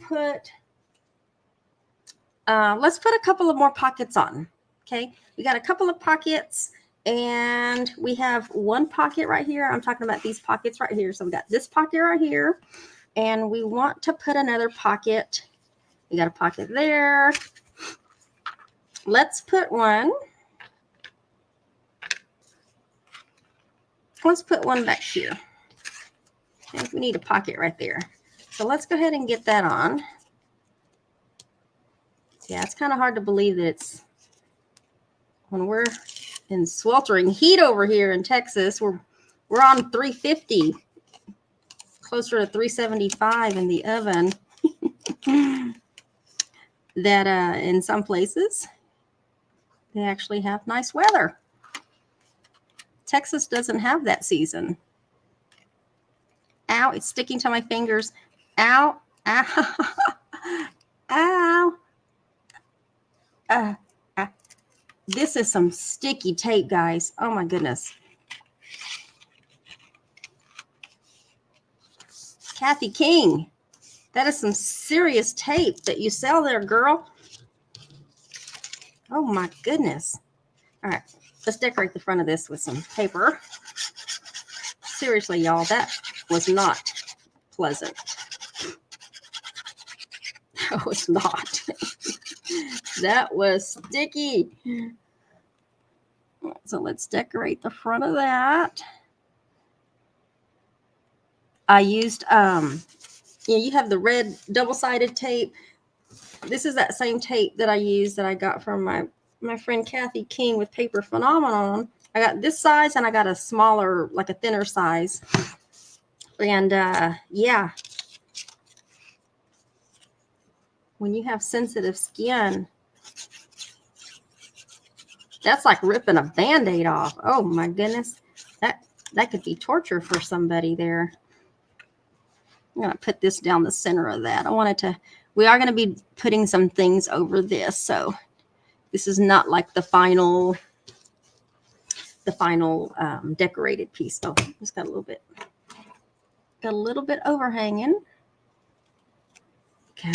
let's put a couple of more pockets on. Okay, we got a couple of pockets, and we have one pocket right here. I'm talking about these pockets right here. So we got this pocket right here, and we want to put another pocket. We got a pocket there. Let's put one. Let's put one back here. Okay, we need a pocket right there. So let's go ahead and get that on. Yeah, it's kind of hard to believe that it's when we're in sweltering heat over here in Texas. We're on 350, closer to 375 in the oven. That in some places they actually have nice weather. Texas doesn't have that season. Ow, it's sticking to my fingers. Ow, ow, ow. This is some sticky tape, guys. Oh my goodness. Kathy King, that is some serious tape that you sell there, girl. Oh my goodness. All right, let's decorate the front of this with some paper. Seriously, y'all, that was not pleasant. That was not. That was sticky. So let's decorate the front of that. I used, you have the red double-sided tape. This is that same tape that I used that I got from my friend Kathy King with Paper Phenomenon. I got this size, and I got a smaller, like a thinner size. And yeah, when you have sensitive skin, that's like ripping a Band-Aid off. Oh my goodness. That could be torture for somebody there. I'm going to put this down the center of that. We are going to be putting some things over this. So this is not like the final decorated piece. Oh, it's got a little bit overhanging. Okay.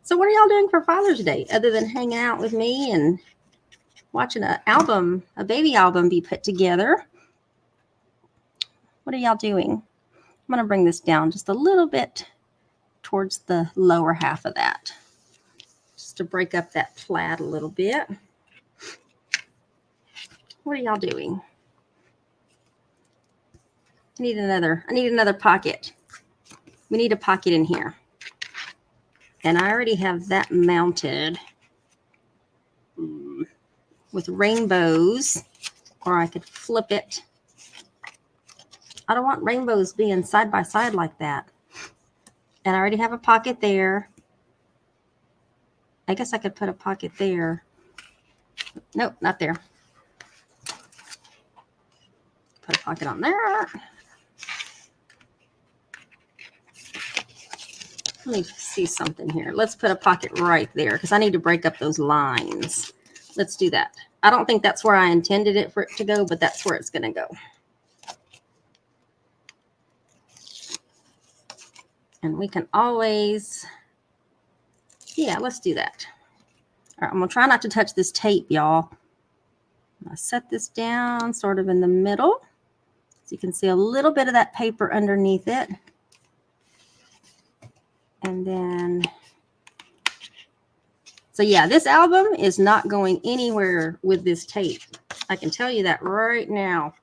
So what are y'all doing for Father's Day other than hanging out with me and watching a baby album be put together? What are y'all doing? I'm going to bring this down just a little bit towards the lower half of that, just to break up that plaid a little bit. What are y'all doing? I need another pocket. We need a pocket in here. And I already have that mounted with rainbows, or I could flip it. I don't want rainbows being side by side like that. And I already have a pocket there. I guess I could put a pocket there. Nope, not there. Put a pocket on there. Let me see something here. Let's put a pocket right there because I need to break up those lines. Let's do that. I don't think that's where I intended it for it to go, but that's where it's going to go. And we can always, yeah, let's do that. All right, I'm going to try not to touch this tape, y'all. I'm going to set this down sort of in the middle so you can see a little bit of that paper underneath it. And then So yeah, this album is not going anywhere with this tape. I can tell you that right now.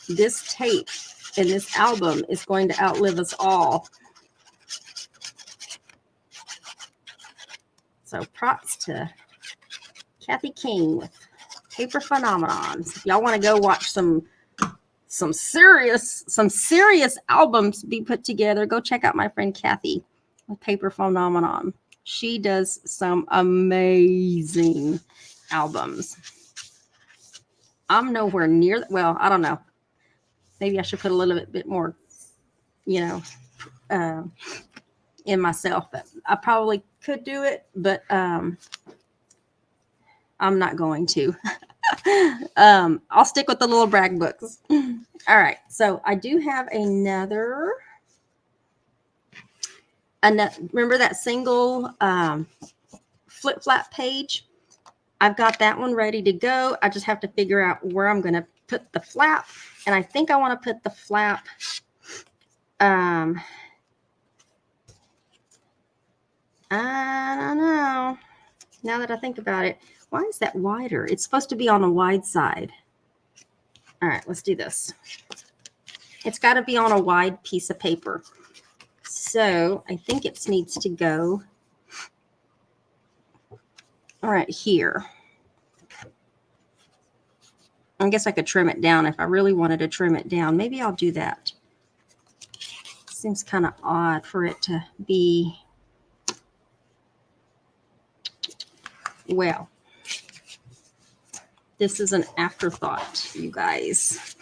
This tape and this album is going to outlive us all. So props to Kathy King with Paper Phenomenons. If y'all want to go watch some serious albums be put together, go check out my friend Kathy with Paper Phenomenon. She does some amazing albums. I'm nowhere near, well, I don't know. Maybe I should put a little bit more, in myself. But I probably could do it, but I'm not going to. I'll stick with the little brag books. All right. So I do have another. Remember that single flip flap page? I've got that one ready to go. I just have to figure out where I'm going to put the flap. And I think I want to put the flap I don't know. Now that I think about it, why is that wider? It's supposed to be on the wide side. All right, let's do this. It's got to be on a wide piece of paper. So I think it needs to go right here. I guess I could trim it down if I really wanted to trim it down. Maybe I'll do that. Seems kind of odd for it to be. Well, this is an afterthought, you guys.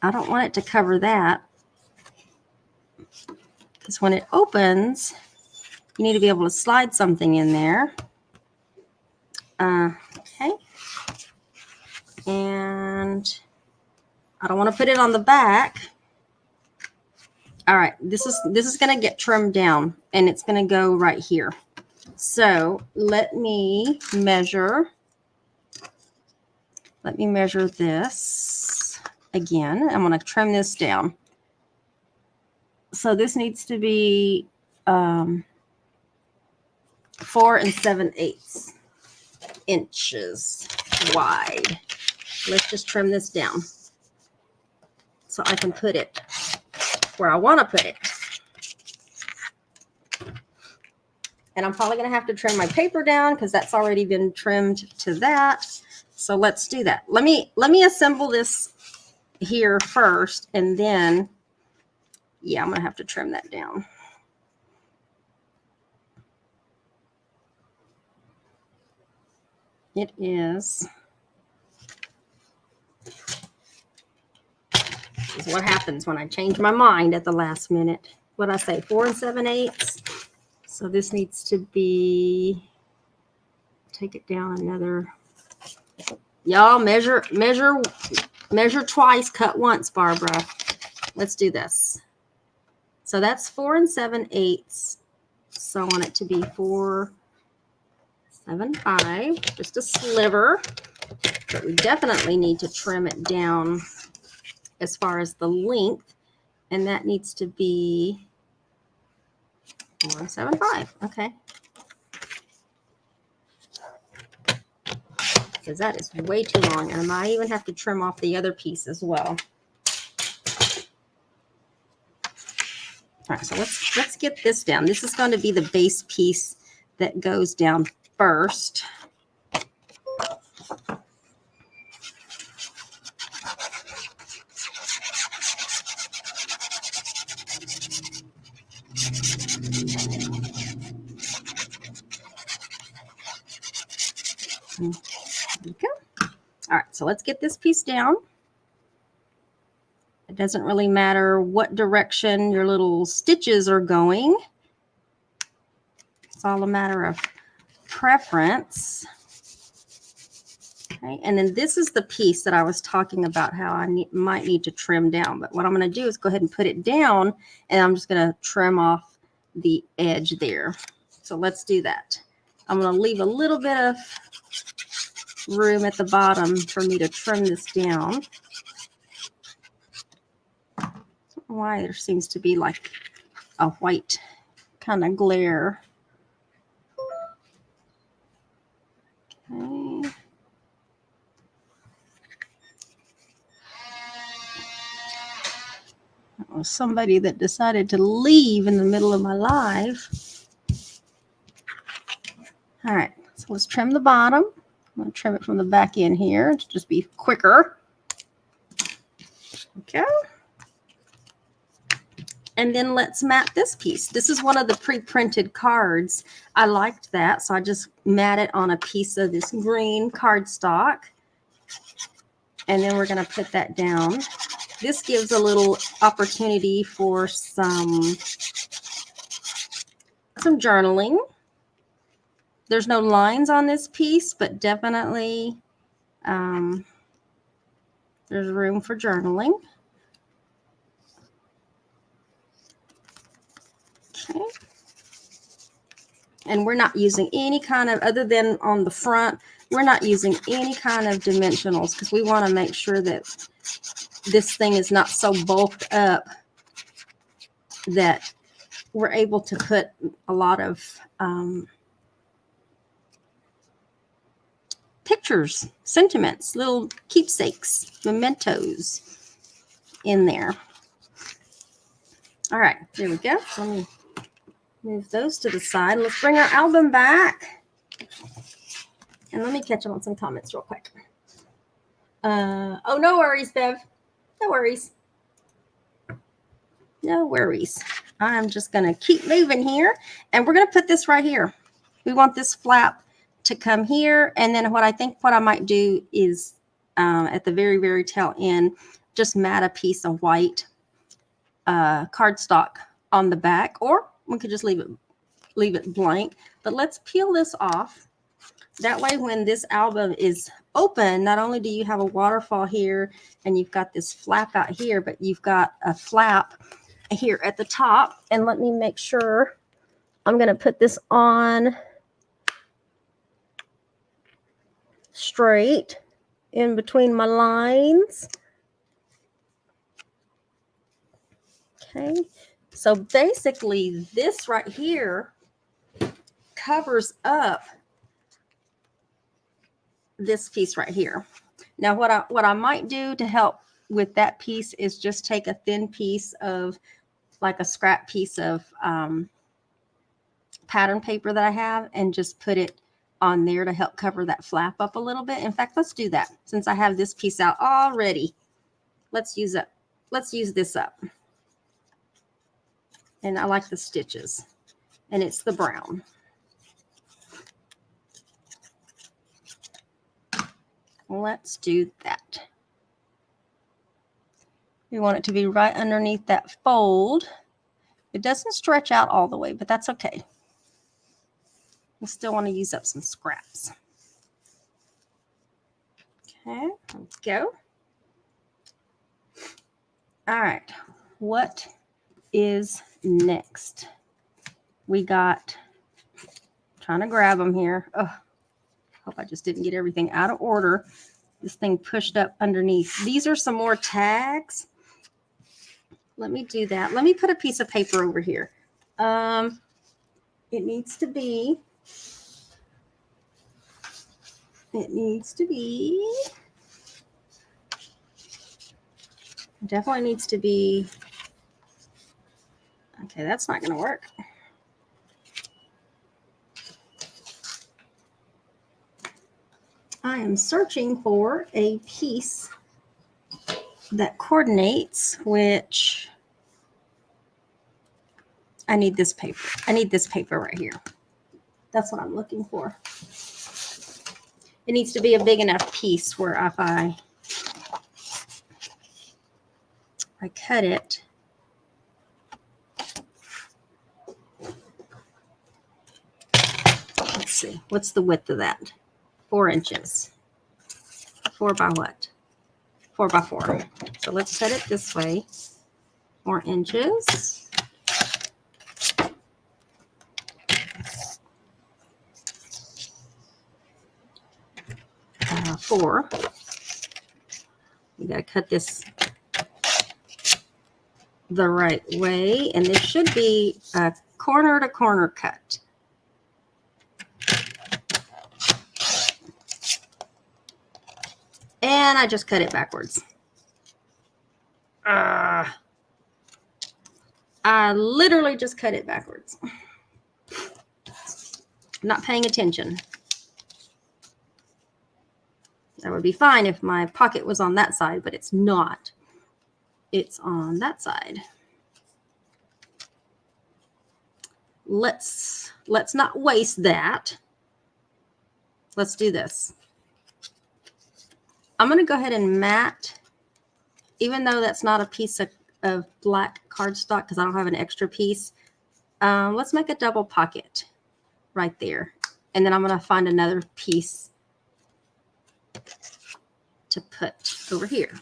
I don't want it to cover that, because when it opens, you need to be able to slide something in there. Okay. And I don't want to put it on the back. All right, this is going to get trimmed down, and it's going to go right here. So let me measure. Let me measure this again. I'm going to trim this down. So this needs to be 4 7/8 inches wide. Let's just trim this down so I can put it where I want to put it. And I'm probably going to have to trim my paper down because that's already been trimmed to that. So let's do that. Let me assemble this here first, and then, yeah, I'm going to have to trim that down. It is. This is what happens when I change my mind at the last minute. What did I say? 4 7/8. So this needs to be, take it down another. Y'all measure twice, cut once, Barbara. Let's do this. So that's 4 7/8. So I want it to be 4 7/5, just a sliver. But we definitely need to trim it down as far as the length, and that needs to be 4 7/5. Okay. Because that is way too long, and I might even have to trim off the other piece as well. All right, so let's get this down. This is going to be the base piece that goes down first. There we go. All right, so let's get this piece down. It doesn't really matter what direction your little stitches are going. It's all a matter of preference. Okay, and then this is the piece that I was talking about how I might need to trim down. But what I'm going to do is go ahead and put it down, and I'm just going to trim off the edge there. So let's do that. I'm going to leave a little bit of room at the bottom for me to trim this down. I don't know why there seems to be like a white kind of glare. Okay. That was somebody that decided to leave in the middle of my live. All right, so let's trim the bottom. I'm going to trim it from the back end here to just be quicker. Okay. And then let's mat this piece. This is one of the pre-printed cards. I liked that, so I just matted on a piece of this green cardstock. And then we're going to put that down. This gives a little opportunity for some journaling. There's no lines on this piece, but definitely there's room for journaling. Okay. And we're not using any kind of, other than on the front, we're not using any kind of dimensionals because we want to make sure that this thing is not so bulked up that we're able to put a lot of pictures, sentiments, little keepsakes, mementos in there. All right, there we go. So let me move those to the side. Let's bring our album back. And let me catch up on some comments real quick. Oh, no worries, Bev. No worries. No worries. I'm just going to keep moving here. And we're going to put this right here. We want this flap to come here. And then what I might do is at the very, very tail end, just mat a piece of white cardstock on the back, or we could just leave it blank. But let's peel this off. That way, when this album is open, not only do you have a waterfall here and you've got this flap out here, but you've got a flap here at the top. And let me make sure I'm going to put this on straight in between my lines. Okay, so basically this right here covers up this piece right here. Now what I might do to help with that piece is just take a thin piece of, like a scrap piece of pattern paper that I have, and just put it on there to help cover that flap up a little bit. In fact, let's do that. Since I have this piece out already, let's use this up. And I like the stitches, and it's the brown. Let's do that. We want it to be right underneath that fold. It doesn't stretch out all the way, but that's okay. We still want to use up some scraps. Okay, let's go. All right, what is next? We got, trying to grab them here. Oh, hope I just didn't get everything out of order. This thing pushed up underneath. These are some more tags. Let me do that. Let me put a piece of paper over here. It needs to be, definitely needs to be, okay, that's not going to work. I am searching for a piece that coordinates, which I need this paper. I need this paper right here. That's what I'm looking for. It needs to be a big enough piece where if I cut it, let's see, what's the width of that? 4 inches. 4 by what? 4 by 4. So let's set it this way. 4 inches. 4. You got to cut this the right way. And this should be a corner to corner cut. And I just cut it backwards. I literally just cut it backwards. Not paying attention. That would be fine if my pocket was on that side, but it's not. It's on that side. Let's not waste that. Let's do this. I'm going to go ahead and mat, even though that's not a piece of black cardstock because I don't have an extra piece. Let's make a double pocket right there. And then I'm going to find another piece to put over here.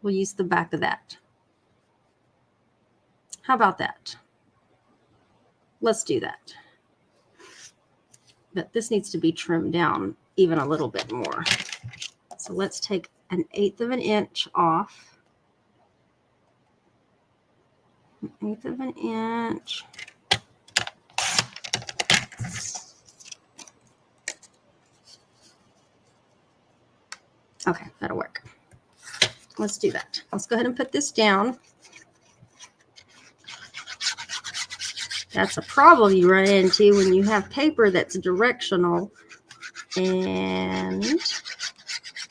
We'll use the back of that. How about that? Let's do that. But this needs to be trimmed down even a little bit more. So let's take 1/8 of an inch off. 1/8 of an inch. Okay, that'll work. Let's do that. Let's go ahead and put this down. That's a problem you run into when you have paper that's directional. And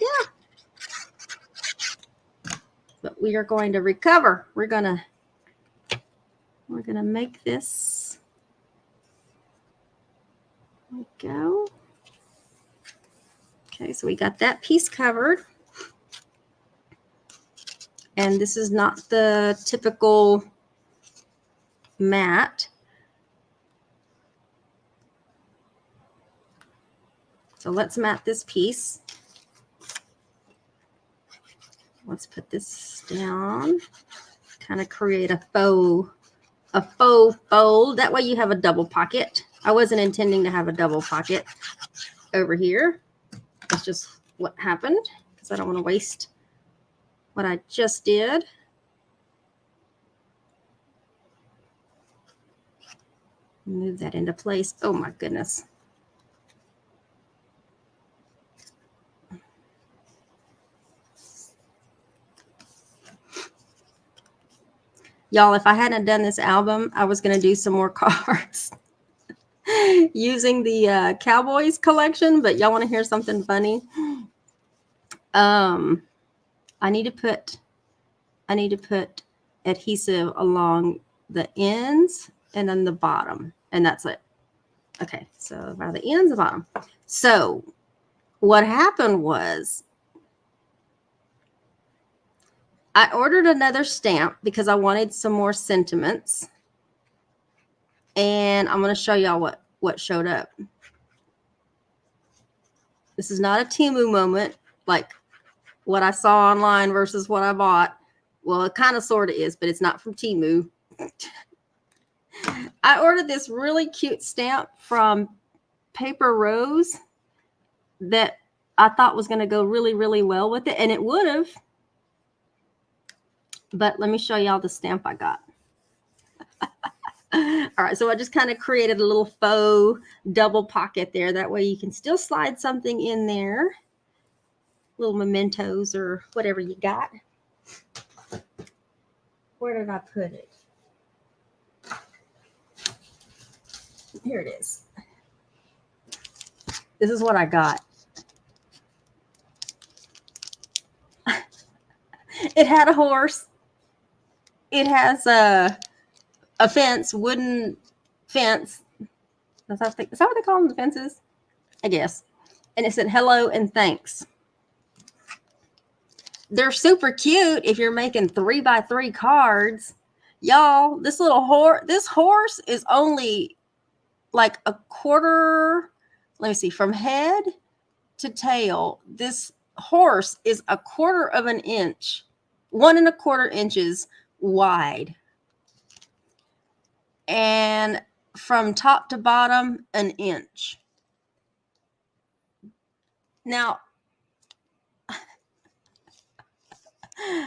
yeah, but we are going to recover. We're gonna make this. There we go. Okay, so we got that piece covered. And this is not the typical mat. So let's mat this piece. Let's put this down. Kind of create a faux fold. That way you have a double pocket. I wasn't intending to have a double pocket over here. That's just what happened because I don't want to waste what I just did. Move that into place. Oh my goodness. Y'all, if I hadn't done this album, I was going to do some more cards using the Cowboys collection, but y'all want to hear something funny? I need to put adhesive along the ends and then the bottom, and that's it. Okay, so by the ends, the bottom. So what happened was I ordered another stamp because I wanted some more sentiments. And I'm going to show y'all what showed up. This is not a Temu moment, like what I saw online versus what I bought. Well, it kind of sort of is, but it's not from Temu. I ordered this really cute stamp from Paper Rose that I thought was going to go really, really well with it. And it would have. But let me show y'all the stamp I got. All right, so I just kind of created a little faux double pocket there. That way you can still slide something in there. Little mementos or whatever you got. Where did I put it? Here it is. This is what I got. It had a horse. It has a fence, wooden fence. Is that what they call them, the fences? I guess. And it said hello and thanks. They're super cute if you're making 3x3 cards. Y'all, this horse is only like a quarter. Let me see, from head to tail, this horse is a quarter of an inch, 1 1/4 inches wide. And from top to bottom, 1 inch. Now,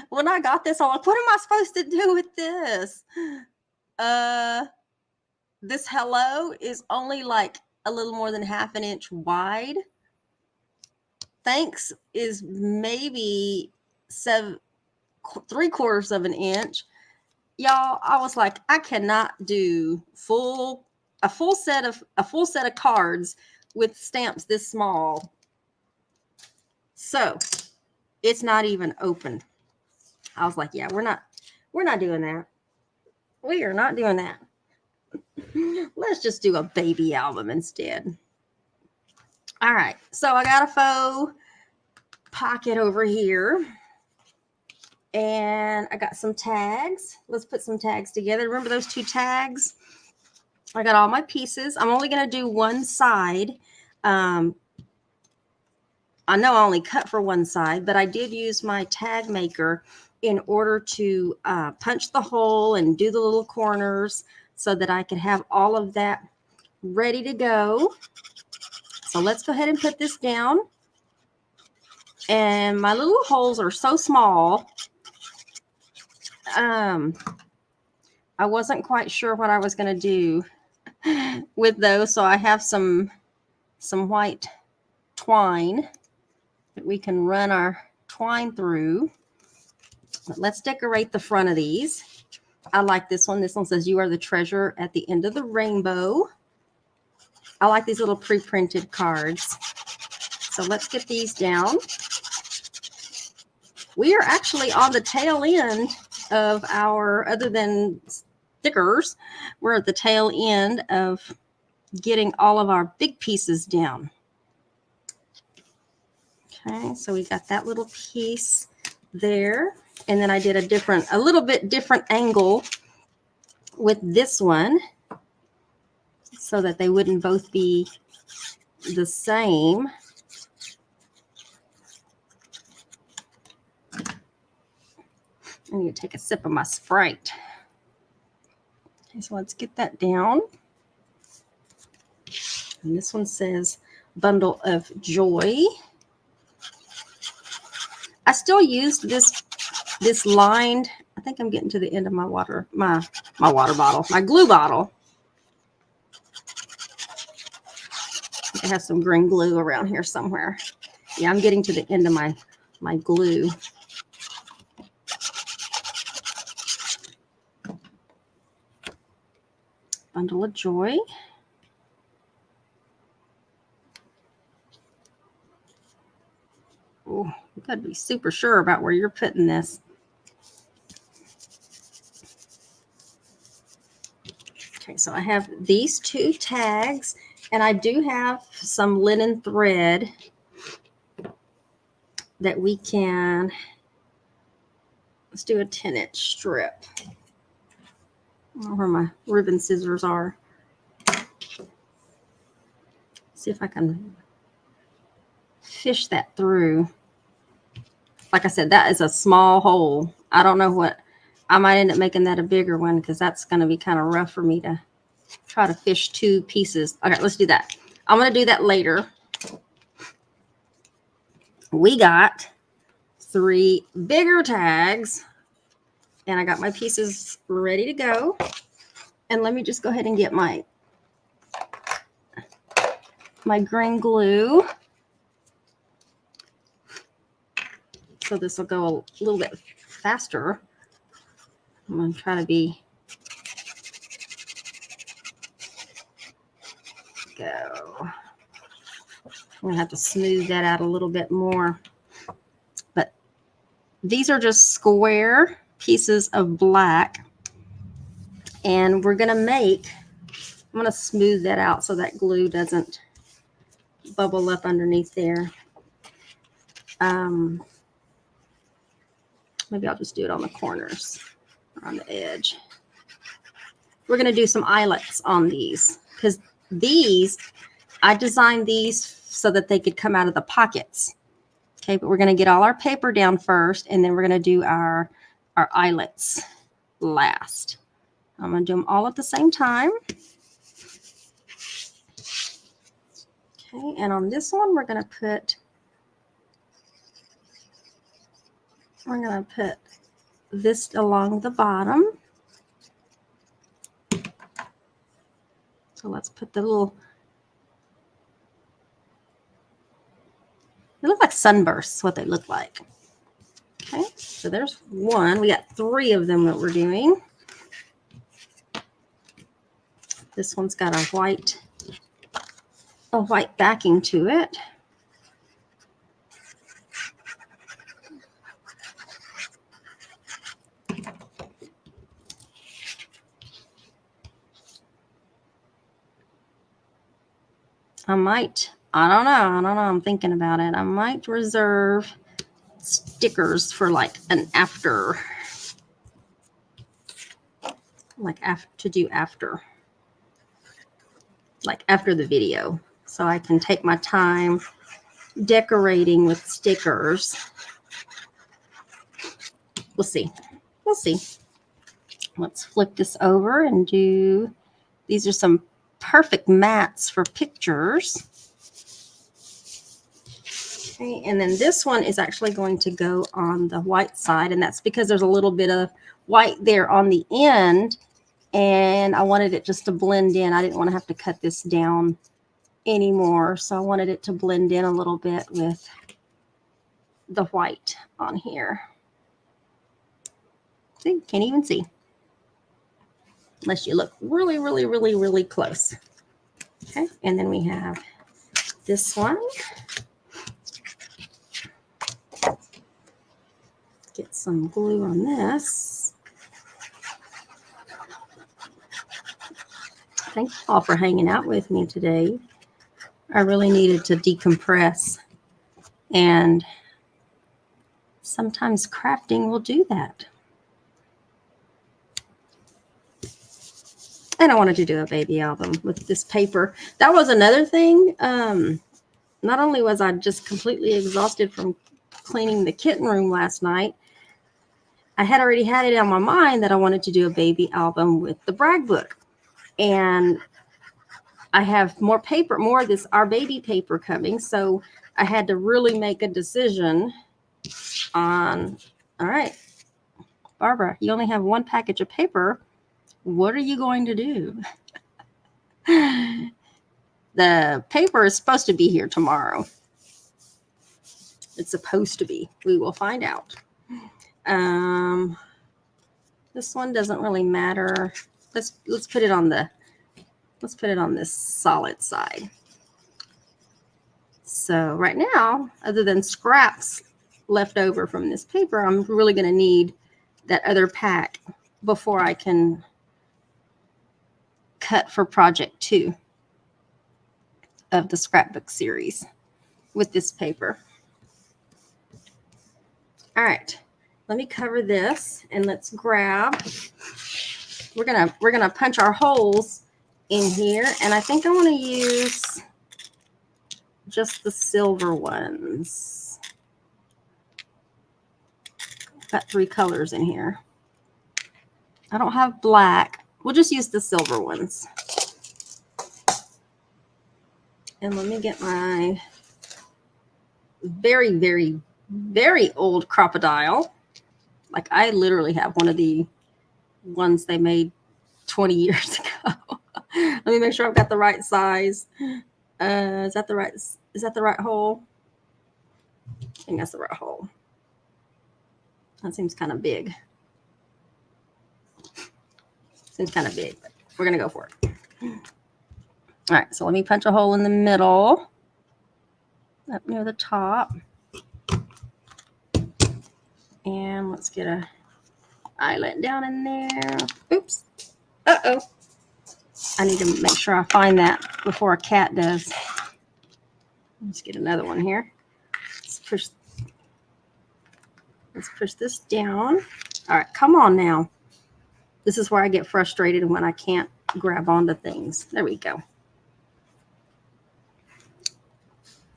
When I got this, I'm like, what am I supposed to do with this? This hello is only like a little more than half an inch wide. Thanks is maybe 3/4 of an inch. Y'all, I was like, I cannot do a full set of cards with stamps this small. So it's not even open. I was like, yeah, we're not doing that. We are not doing that. Let's just do a baby album instead. All right, so I got a faux pocket over here. And I got some tags. Let's put some tags together. Remember those 2 tags? I got all my pieces. I'm only going to do one side. I know I only cut for one side, but I did use my tag maker in order to punch the hole and do the little corners so that I could have all of that ready to go. So let's go ahead and put this down. And my little holes are so small. I wasn't quite sure what I was going to do with those, so I have some white twine that we can run our twine through. But let's decorate the front of these. I like this one. This one says, "You are the treasure at the end of the rainbow." I like these little pre-printed cards. So let's get these down. We are actually on the tail end of our, other than stickers, we're at the tail end of getting all of our big pieces down. Okay, so we got that little piece there. And then I did a little bit different angle with this one so that they wouldn't both be the same. I need to take a sip of my Sprite. Okay, so let's get that down. And this one says "Bundle of Joy." I still used this lined. I think I'm getting to the end of my water bottle, my glue bottle. I have some green glue around here somewhere. Yeah, I'm getting to the end of my glue. Bundle of Joy. Oh, you got to be super sure about where you're putting this. Okay, so I have these 2 tags, and I do have some linen thread that we can, let's do a 10-inch strip. I don't know where my ribbon scissors are. See if I can fish that through. Like I said, that is a small hole. I don't know what, I might end up making that a bigger one because that's going to be kind of rough for me to try to fish 2 pieces. Okay, let's do that. I'm going to do that later. We got 3 bigger tags, and I got my pieces ready to go. And let me just go ahead and get my green glue. So this will go a little bit faster. I'm going to try to go. I'm going to have to smooth that out a little bit more. But these are just square pieces of black. And we're going to I'm going to smooth that out so that glue doesn't bubble up underneath there. Maybe I'll just do it on the corners or on the edge. We're going to do some eyelets on these because I designed these so that they could come out of the pockets. Okay, but we're going to get all our paper down first, and then we're going to do our eyelets last. I'm going to do them all at the same time. Okay, and on this one, we're going to put we're going to put this along the bottom. So let's put the little, they look like sunbursts, what they look like. Okay, so there's one. We got 3 of them that we're doing. This one's got a white backing to it. I don't know, I'm thinking about it. I might reserve stickers for like an after, to do after, like after the video, so I can take my time decorating with stickers. We'll see. Let's flip this over and do, these are some perfect mats for pictures. Okay, and then this one is actually going to go on the white side, and that's because there's a little bit of white there on the end, and I wanted it just to blend in. I didn't want to have to cut this down anymore, so I wanted it to blend in a little bit with the white on here. See, can't even see unless you look really, really, really, really close. Okay, and then we have this one. Get some glue on this. Thank you all for hanging out with me today. I really needed to decompress, and sometimes crafting will do that. And I wanted to do a baby album with this paper. That was another thing. Not only was I just completely exhausted from cleaning the kitten room last night, I had already had it on my mind that I wanted to do a baby album with the Brag Book. And I have more paper, more of this Our Baby paper coming. So I had to really make a decision on, all right, Barbara, you only have 1 package of paper. What are you going to do? The paper is supposed to be here tomorrow. It's supposed to be. We will find out. This one doesn't really matter. Let's put it on this solid side. So right now, other than scraps left over from this paper, I'm really going to need that other pack before I can cut for project 2 of the scrapbook series with this paper. All right, let me cover this and let's grab. We're gonna punch our holes in here, and I think I want to use just the silver ones. Got 3 colors in here. I don't have black. We'll just use the silver ones. And let me get my very, very, very old crocodile. Like I literally have one of the ones they made 20 years ago. Let me make sure I've got the right size. Is that the right hole? I think that's the right hole. That seems kind of big. Seems kind of big, but we're going to go for it. All right, so let me punch a hole in the middle, up near the top. And let's get a eyelet down in there. Oops. Uh-oh. I need to make sure I find that before a cat does. Let's get another one here. Let's push this down. All right, come on now. This is where I get frustrated when I can't grab onto things. There we go.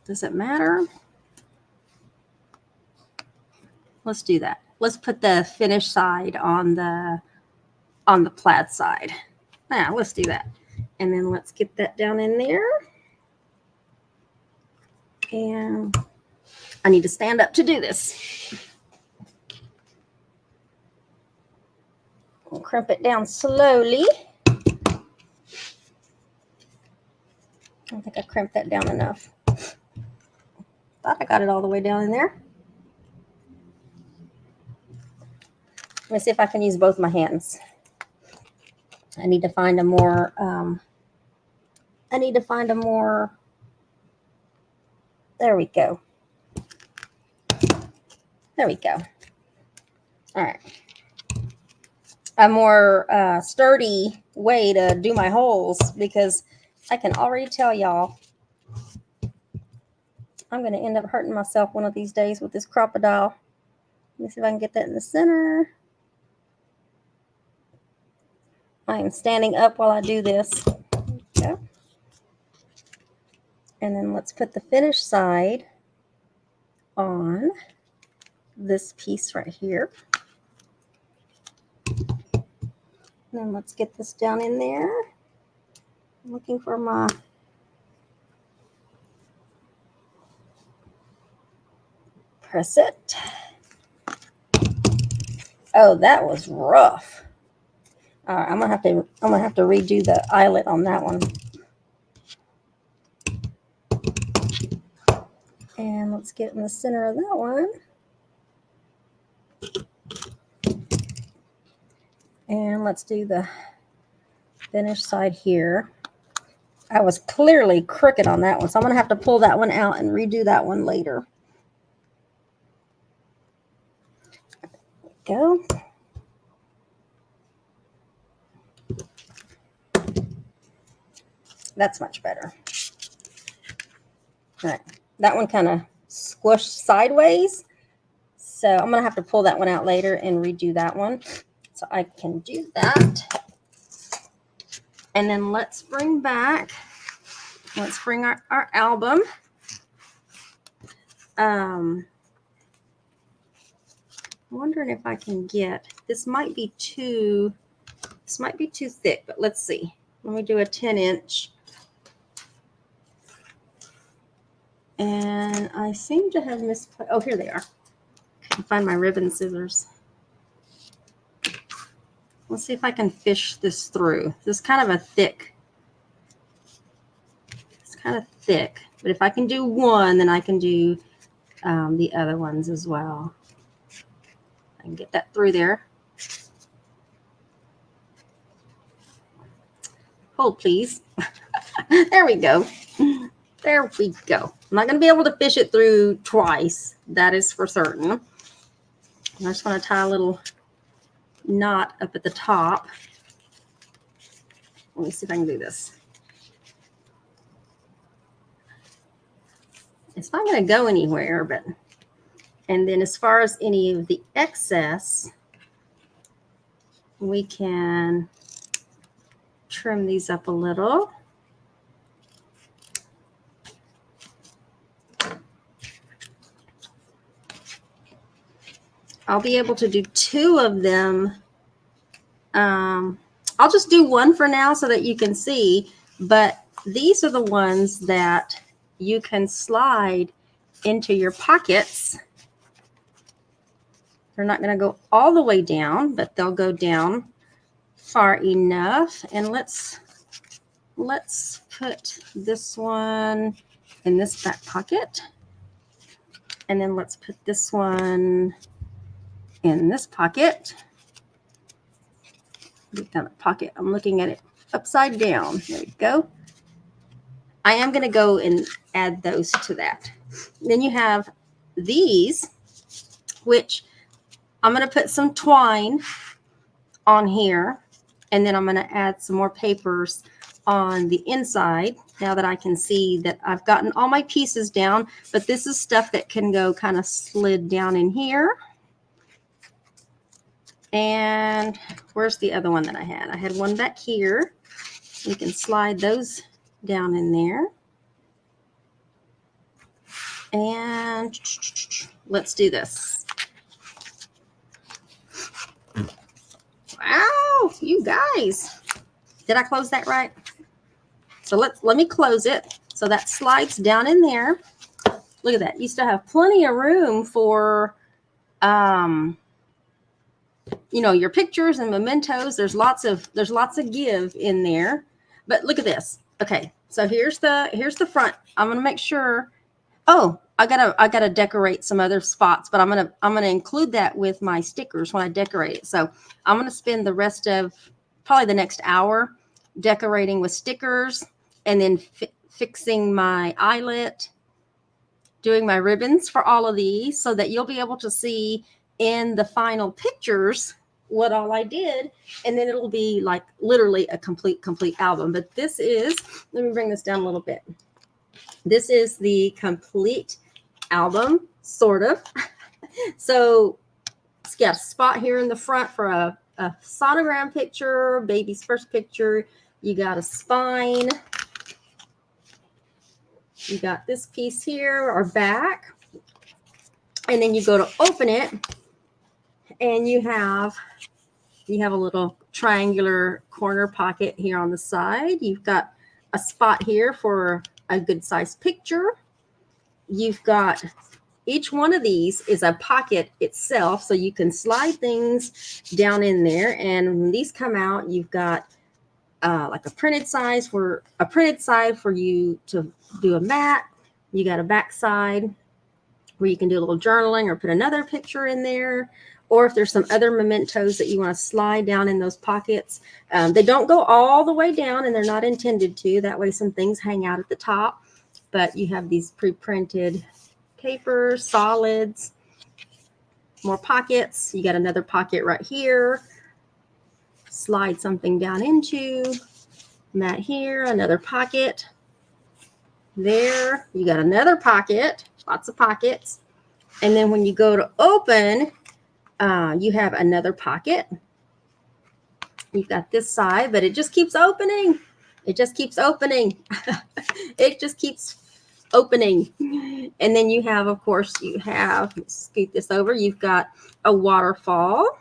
Does it matter? Let's do that. Let's put the finished side on the plaid side. Now, let's do that. And then let's get that down in there. And I need to stand up to do this. We'll crimp it down slowly. I don't think I crimped that down enough. Thought I got it all the way down in there. Let me see if I can use both my hands. I need to find a more, there we go. There we go. All right. A more sturdy way to do my holes, because I can already tell y'all I'm going to end up hurting myself one of these days with this crocodile. Let me see if I can get that in the center. I am standing up while I do this. Okay. And then let's put the finished side on this piece right here. And then let's get this down in there. I'm looking for my press it. Oh, that was rough. All right, I'm gonna have to redo the eyelet on that one. And let's get in the center of that one. And let's do the finished side here. I was clearly crooked on that one, so I'm going to have to pull that one out and redo that one later. There we go. That's much better. All right. That one kind of squished sideways, so I'm going to have to pull that one out later and redo that one. So I can do that. And then let's bring our album. I'm wondering if I can get, this might be too thick, but let's see. Let me do a 10-inch. And I seem to have misplaced, oh, here they are. I can find my ribbon scissors. Let's see if I can fish this through. This is kind of a thick. It's kind of thick, but if I can do one, then I can do the other ones as well. I can get that through there. Hold, please. There we go. There we go. I'm not going to be able to fish it through twice. That is for certain. I just want to tie a little knot up at the top. Let me see if I can do this. It's not going to go anywhere, but, and then as far as any of the excess, we can trim these up a little. I'll be able to do 2 of them. I'll just do one for now so that you can see, but these are the ones that you can slide into your pockets. They're not going to go all the way down, but they'll go down far enough. And let's put this one in this back pocket. And then let's put this one in this pocket. Get down the pocket. I'm looking at it upside down. There we go. I am going to go and add those to that. Then you have these, which I'm going to put some twine on here, and then I'm going to add some more papers on the inside now that I can see that I've gotten all my pieces down, but this is stuff that can go kind of slid down in here. And where's the other one that I had? I had one back here. You can slide those down in there. And let's do this. Wow, you guys. Did I close that right? So let me close it. So that slides down in there. Look at that. You still have plenty of room for you know, your pictures and mementos. There's lots of give in there. But look at this. Okay, so here's the front. I'm gonna make sure. Oh, I gotta decorate some other spots, but I'm gonna include that with my stickers when I decorate it. So I'm gonna spend the rest of probably the next hour decorating with stickers, and then fixing my eyelet, doing my ribbons for all of these, so that you'll be able to see in the final pictures what all I did, and then it'll be like literally a complete album. But this is, let me bring this down a little bit. This is the complete album, sort of. So it's got a spot here in the front for a sonogram picture, baby's first picture. You got a spine. You got this piece here, or back. And then you go to open it, and you have a little triangular corner pocket here on the side. You've got a spot here for a good sized picture. You've got, each one of these is a pocket itself, so you can slide things down in there. And when these come out, you've got like a printed side for you to do a mat. You got a back side where you can do a little journaling or put another picture in there. Or if there's some other mementos that you want to slide down in those pockets. They don't go all the way down, and they're not intended to. That way some things hang out at the top. But you have these pre-printed papers, solids, more pockets. You got another pocket right here. Slide something down into. Mat here, another pocket. There, you got another pocket, lots of pockets. And then when you go to open, you have another pocket. You've got this side, but it just keeps opening. It just keeps opening. It just keeps opening. And then you have, of course, scoot this over. You've got a waterfall.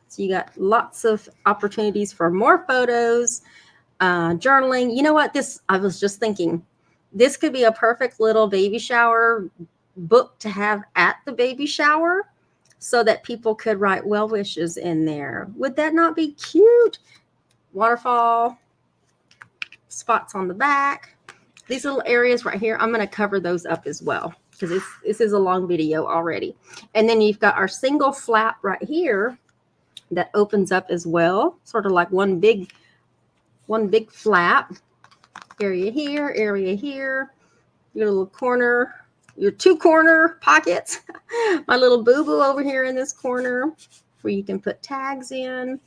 So you got lots of opportunities for more photos, journaling. You know what? I was just thinking, this could be a perfect little baby shower book to have at the baby shower, so that people could write well wishes in there. Would that not be cute? Waterfall, spots on the back. These little areas right here, I'm going to cover those up as well, because this is a long video already. And then you've got our single flap right here that opens up as well, sort of like one big flap. Area here, your little corner, your two corner pockets. My little boo-boo over here in this corner where you can put tags in.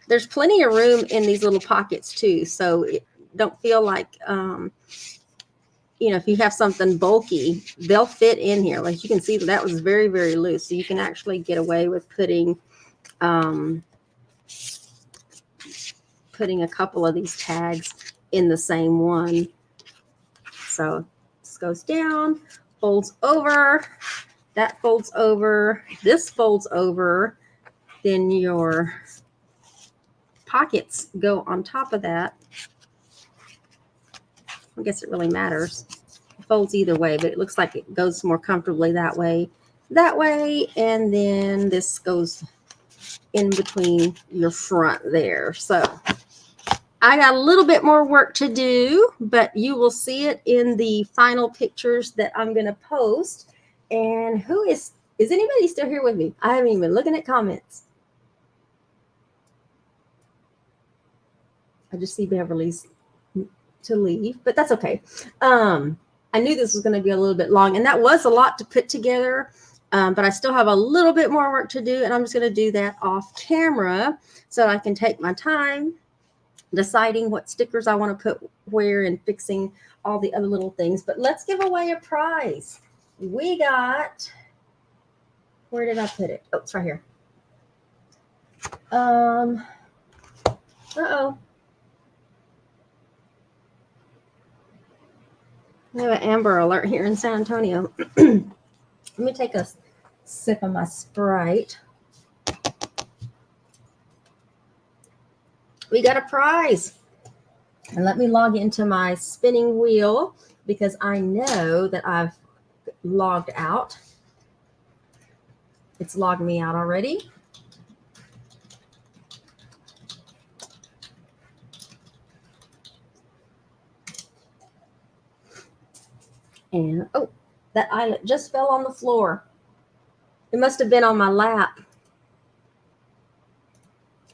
There's plenty of room in these little pockets too, so don't feel like, if you have something bulky, they'll fit in here. Like you can see that was very, very loose, so you can actually get away with putting a couple of these tags in the same one. So this goes down, folds over, that folds over, this folds over, then your pockets go on top of that. I guess it really matters. It folds either way, but it looks like it goes more comfortably that way, and then this goes in between your front there. So I got a little bit more work to do, but you will see it in the final pictures that I'm going to post. And is anybody still here with me? I haven't even been looking at comments. I just see Beverly's to leave, but that's okay. I knew this was going to be a little bit long, and that was a lot to put together, but I still have a little bit more work to do, and I'm just going to do that off camera so I can take my time deciding what stickers I want to put where and fixing all the other little things. But let's give away a prize. We got, where did I put it? Oh, it's right here. We have an Amber Alert here in San Antonio. Let me take a sip of my Sprite. We got a prize. And let me log into my spinning wheel, because I know that I've logged out. It's logged me out already. And oh, that eyelet just fell on the floor. It must have been on my lap.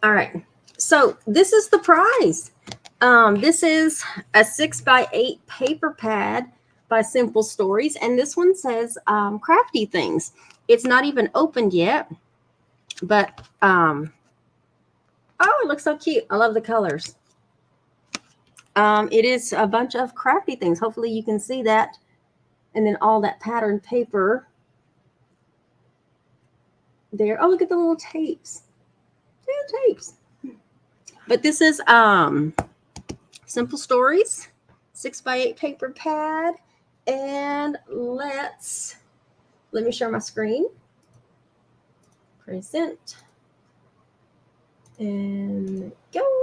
All right. So this is the prize. This is a 6x8 paper pad by Simple Stories. And this one says crafty things. It's not even opened yet. But, oh, it looks so cute. I love the colors. It is a bunch of crafty things. Hopefully you can see that. And then all that patterned paper there. Oh, look at the little tapes. Little tapes. But this is Simple Stories, 6x8 paper pad. And let me share my screen. Present. And go.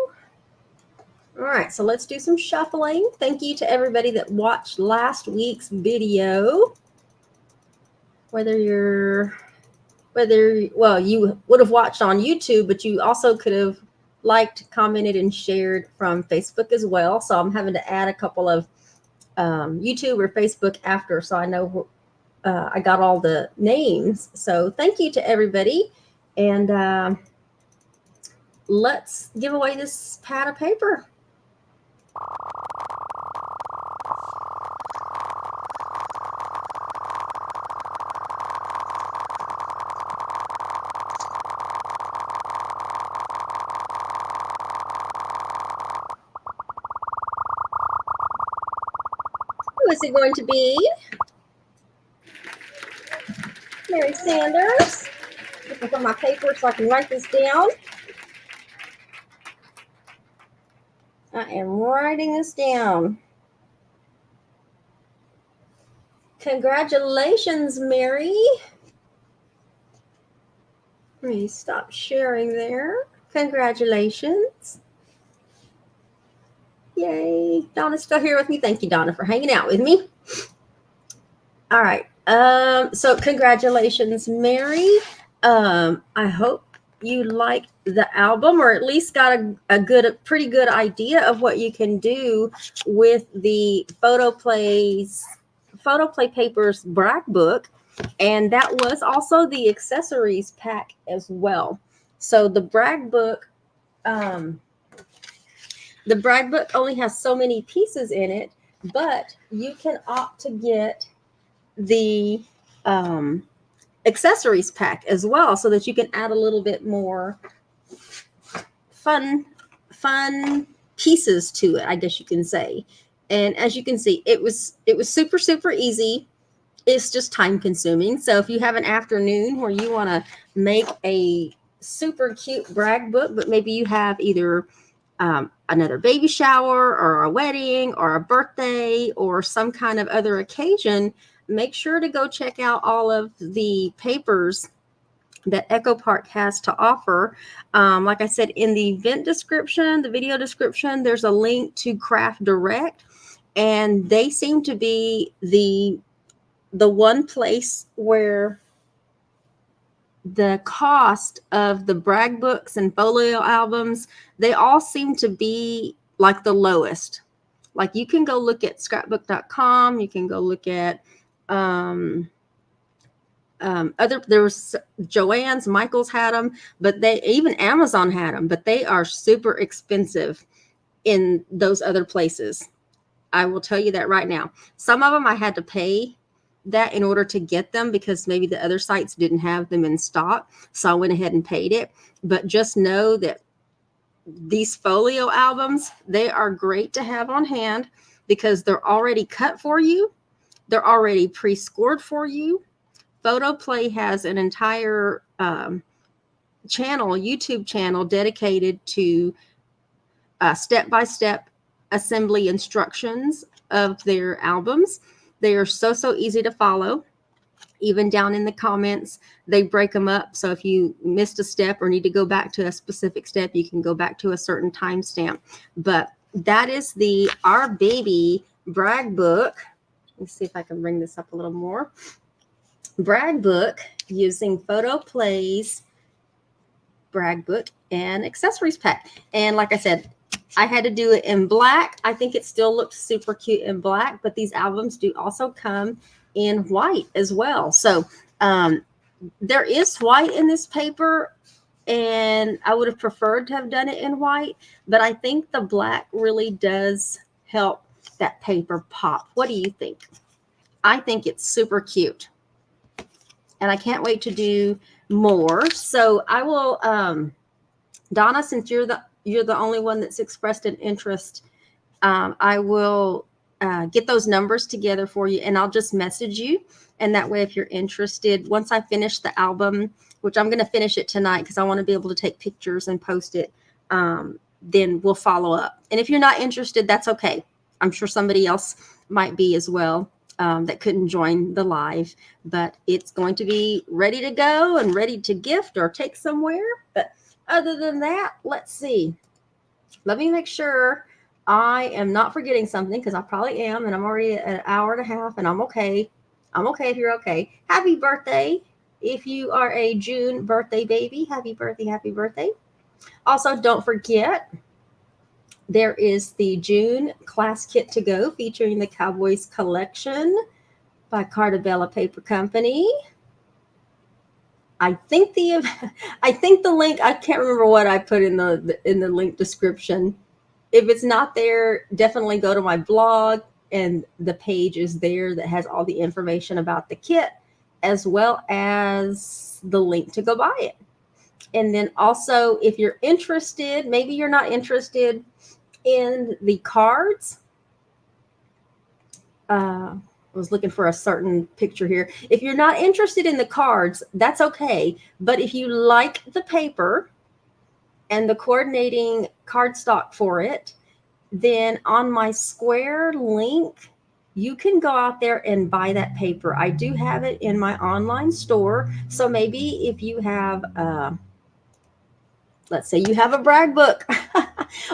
All right, so let's do some shuffling. Thank you to everybody that watched last week's video. Well, you would have watched on YouTube, but you also could have liked, commented, and shared from Facebook as well. So I'm having to add a couple of YouTube or Facebook after, so I know I got all the names. So thank you to everybody. And let's give away this pad of paper. Who is it going to be? Mary Sanders. Looking for my paper so I can write this down. I am writing this down. Congratulations, Mary. Let me stop sharing there. Congratulations. Yay. Donna's still here with me. Thank you, Donna, for hanging out with me. All right. So congratulations, Mary. I hope you liked the album, or at least got a pretty good idea of what you can do with the PhotoPlay Papers Brag Book. And that was also the accessories pack as well. So the Brag Book, only has so many pieces in it, but you can opt to get the accessories pack as well, so that you can add a little bit more fun pieces to it, I guess you can say. And as you can see, it was super, super easy. It's just time consuming. So if you have an afternoon where you want to make a super cute brag book, but maybe you have either another baby shower or a wedding or a birthday or some kind of other occasion, make sure to go check out all of the papers that Echo Park has to offer. Like I said, in the event description, the video description, there's a link to Craft Direct, and they seem to be the one place where the cost of the brag books and folio albums, they all seem to be like the lowest. Like you can go look at scrapbook.com, you can go look at there was Joann's, Michael's had them, but even Amazon had them, but they are super expensive in those other places. I will tell you that right now. Some of them I had to pay that in order to get them because maybe the other sites didn't have them in stock. So I went ahead and paid it. But just know that these folio albums, they are great to have on hand because they're already cut for you. They're already pre-scored for you. PhotoPlay has an entire YouTube channel dedicated to step-by-step assembly instructions of their albums. They are so easy to follow. Even down in the comments, they break them up. So if you missed a step or need to go back to a specific step, you can go back to a certain timestamp. But that is Our Baby Brag Book. Let's see if I can bring this up a little more. Brag Book using PhotoPlay's Brag Book and accessories pack. And like I said, I had to do it in black. I think it still looks super cute in black, but these albums do also come in white as well. So there is white in this paper, and I would have preferred to have done it in white, but I think the black really does help that paper pop. What do you think? I think it's super cute, and I can't wait to do more. So I will, Donna, since you're the only one that's expressed an interest, I will get those numbers together for you, and I'll just message you. And that way, if you're interested, once I finish the album, which I'm going to finish it tonight because I want to be able to take pictures and post it, then we'll follow up. And if you're not interested, that's okay. I'm sure somebody else might be as well that couldn't join the live, but it's going to be ready to go and ready to gift or take somewhere. But other than that, let's see. Let me make sure I am not forgetting something, because I probably am, and I'm already at an hour and a half, and I'm okay. I'm okay if you're okay. Happy birthday. If you are a June birthday baby, happy birthday, happy birthday. Also, don't forget, there is the June class kit to go featuring the Cowboys collection by Cartabella Paper Company. I think the link, I can't remember what I put in the link description. If it's not there, definitely go to my blog, and the page is there that has all the information about the kit, as well as the link to go buy it. And then also, if you're interested, maybe you're not interested in the cards. I was looking for a certain picture here. If you're not interested in the cards, that's okay. But if you like the paper and the coordinating cardstock for it, then on my Square link, you can go out there and buy that paper. I do have it in my online store. So maybe if you have, let's say you have a brag book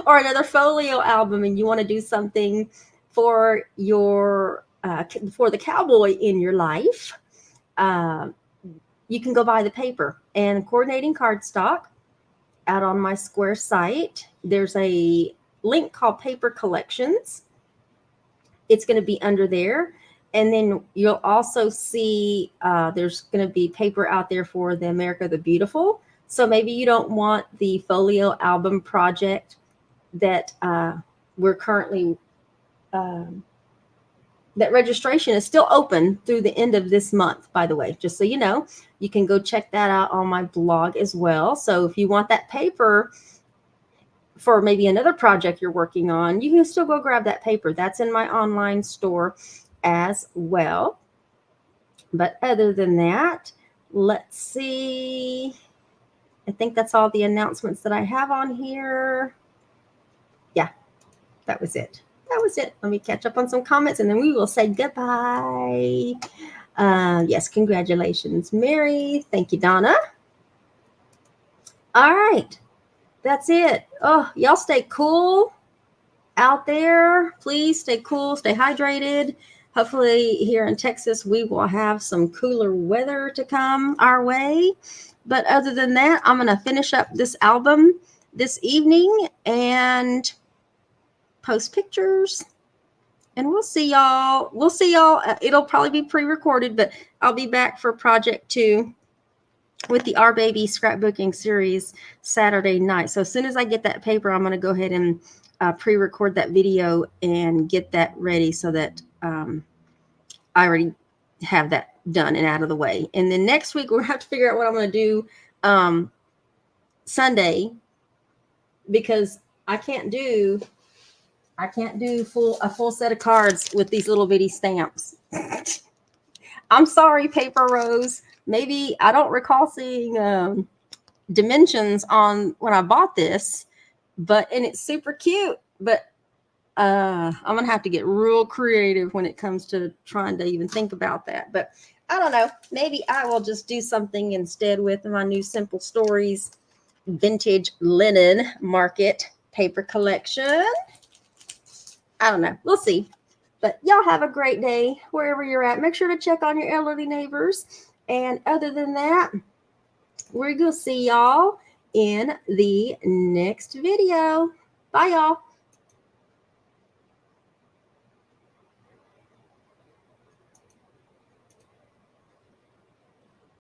or another folio album, and you want to do something for your for the cowboy in your life, you can go buy the paper and coordinating cardstock out on my Square site. There's a link called Paper Collections. It's going to be under there. And then you'll also see there's going to be paper out there for the America the Beautiful. So maybe you don't want the folio album project that we're currently, that registration is still open through the end of this month, by the way, just so you know. You can go check that out on my blog as well. So if you want that paper for maybe another project you're working on, you can still go grab that paper. That's in my online store as well. But other than that, let's see. I think that's all the announcements that I have on here. Yeah, that was it. That was it. Let me catch up on some comments, and then we will say goodbye. Yes, congratulations, Mary. Thank you, Donna. All right. That's it. Oh, y'all stay cool out there. Please stay cool, stay hydrated. Hopefully here in Texas, we will have some cooler weather to come our way. But other than that, I'm going to finish up this album this evening and post pictures. And we'll see y'all. We'll see y'all. It'll probably be pre-recorded, but I'll be back for project 2 with the Our Baby scrapbooking series Saturday night. So as soon as I get that paper, I'm going to go ahead and pre-record that video and get that ready so that I already have that done and out of the way. And then next week, we'll have to figure out what I'm going to do Sunday, because I can't do a full set of cards with these little bitty stamps. I'm sorry, Paper Rose. Maybe I don't recall seeing dimensions on when I bought this, and it's super cute. But I'm gonna have to get real creative when it comes to trying to even think about that. But I don't know. Maybe I will just do something instead with my new Simple Stories Vintage Linen Market paper collection. I don't know. We'll see. But y'all have a great day wherever you're at. Make sure to check on your elderly neighbors. And other than that, we're going to see y'all in the next video. Bye, y'all.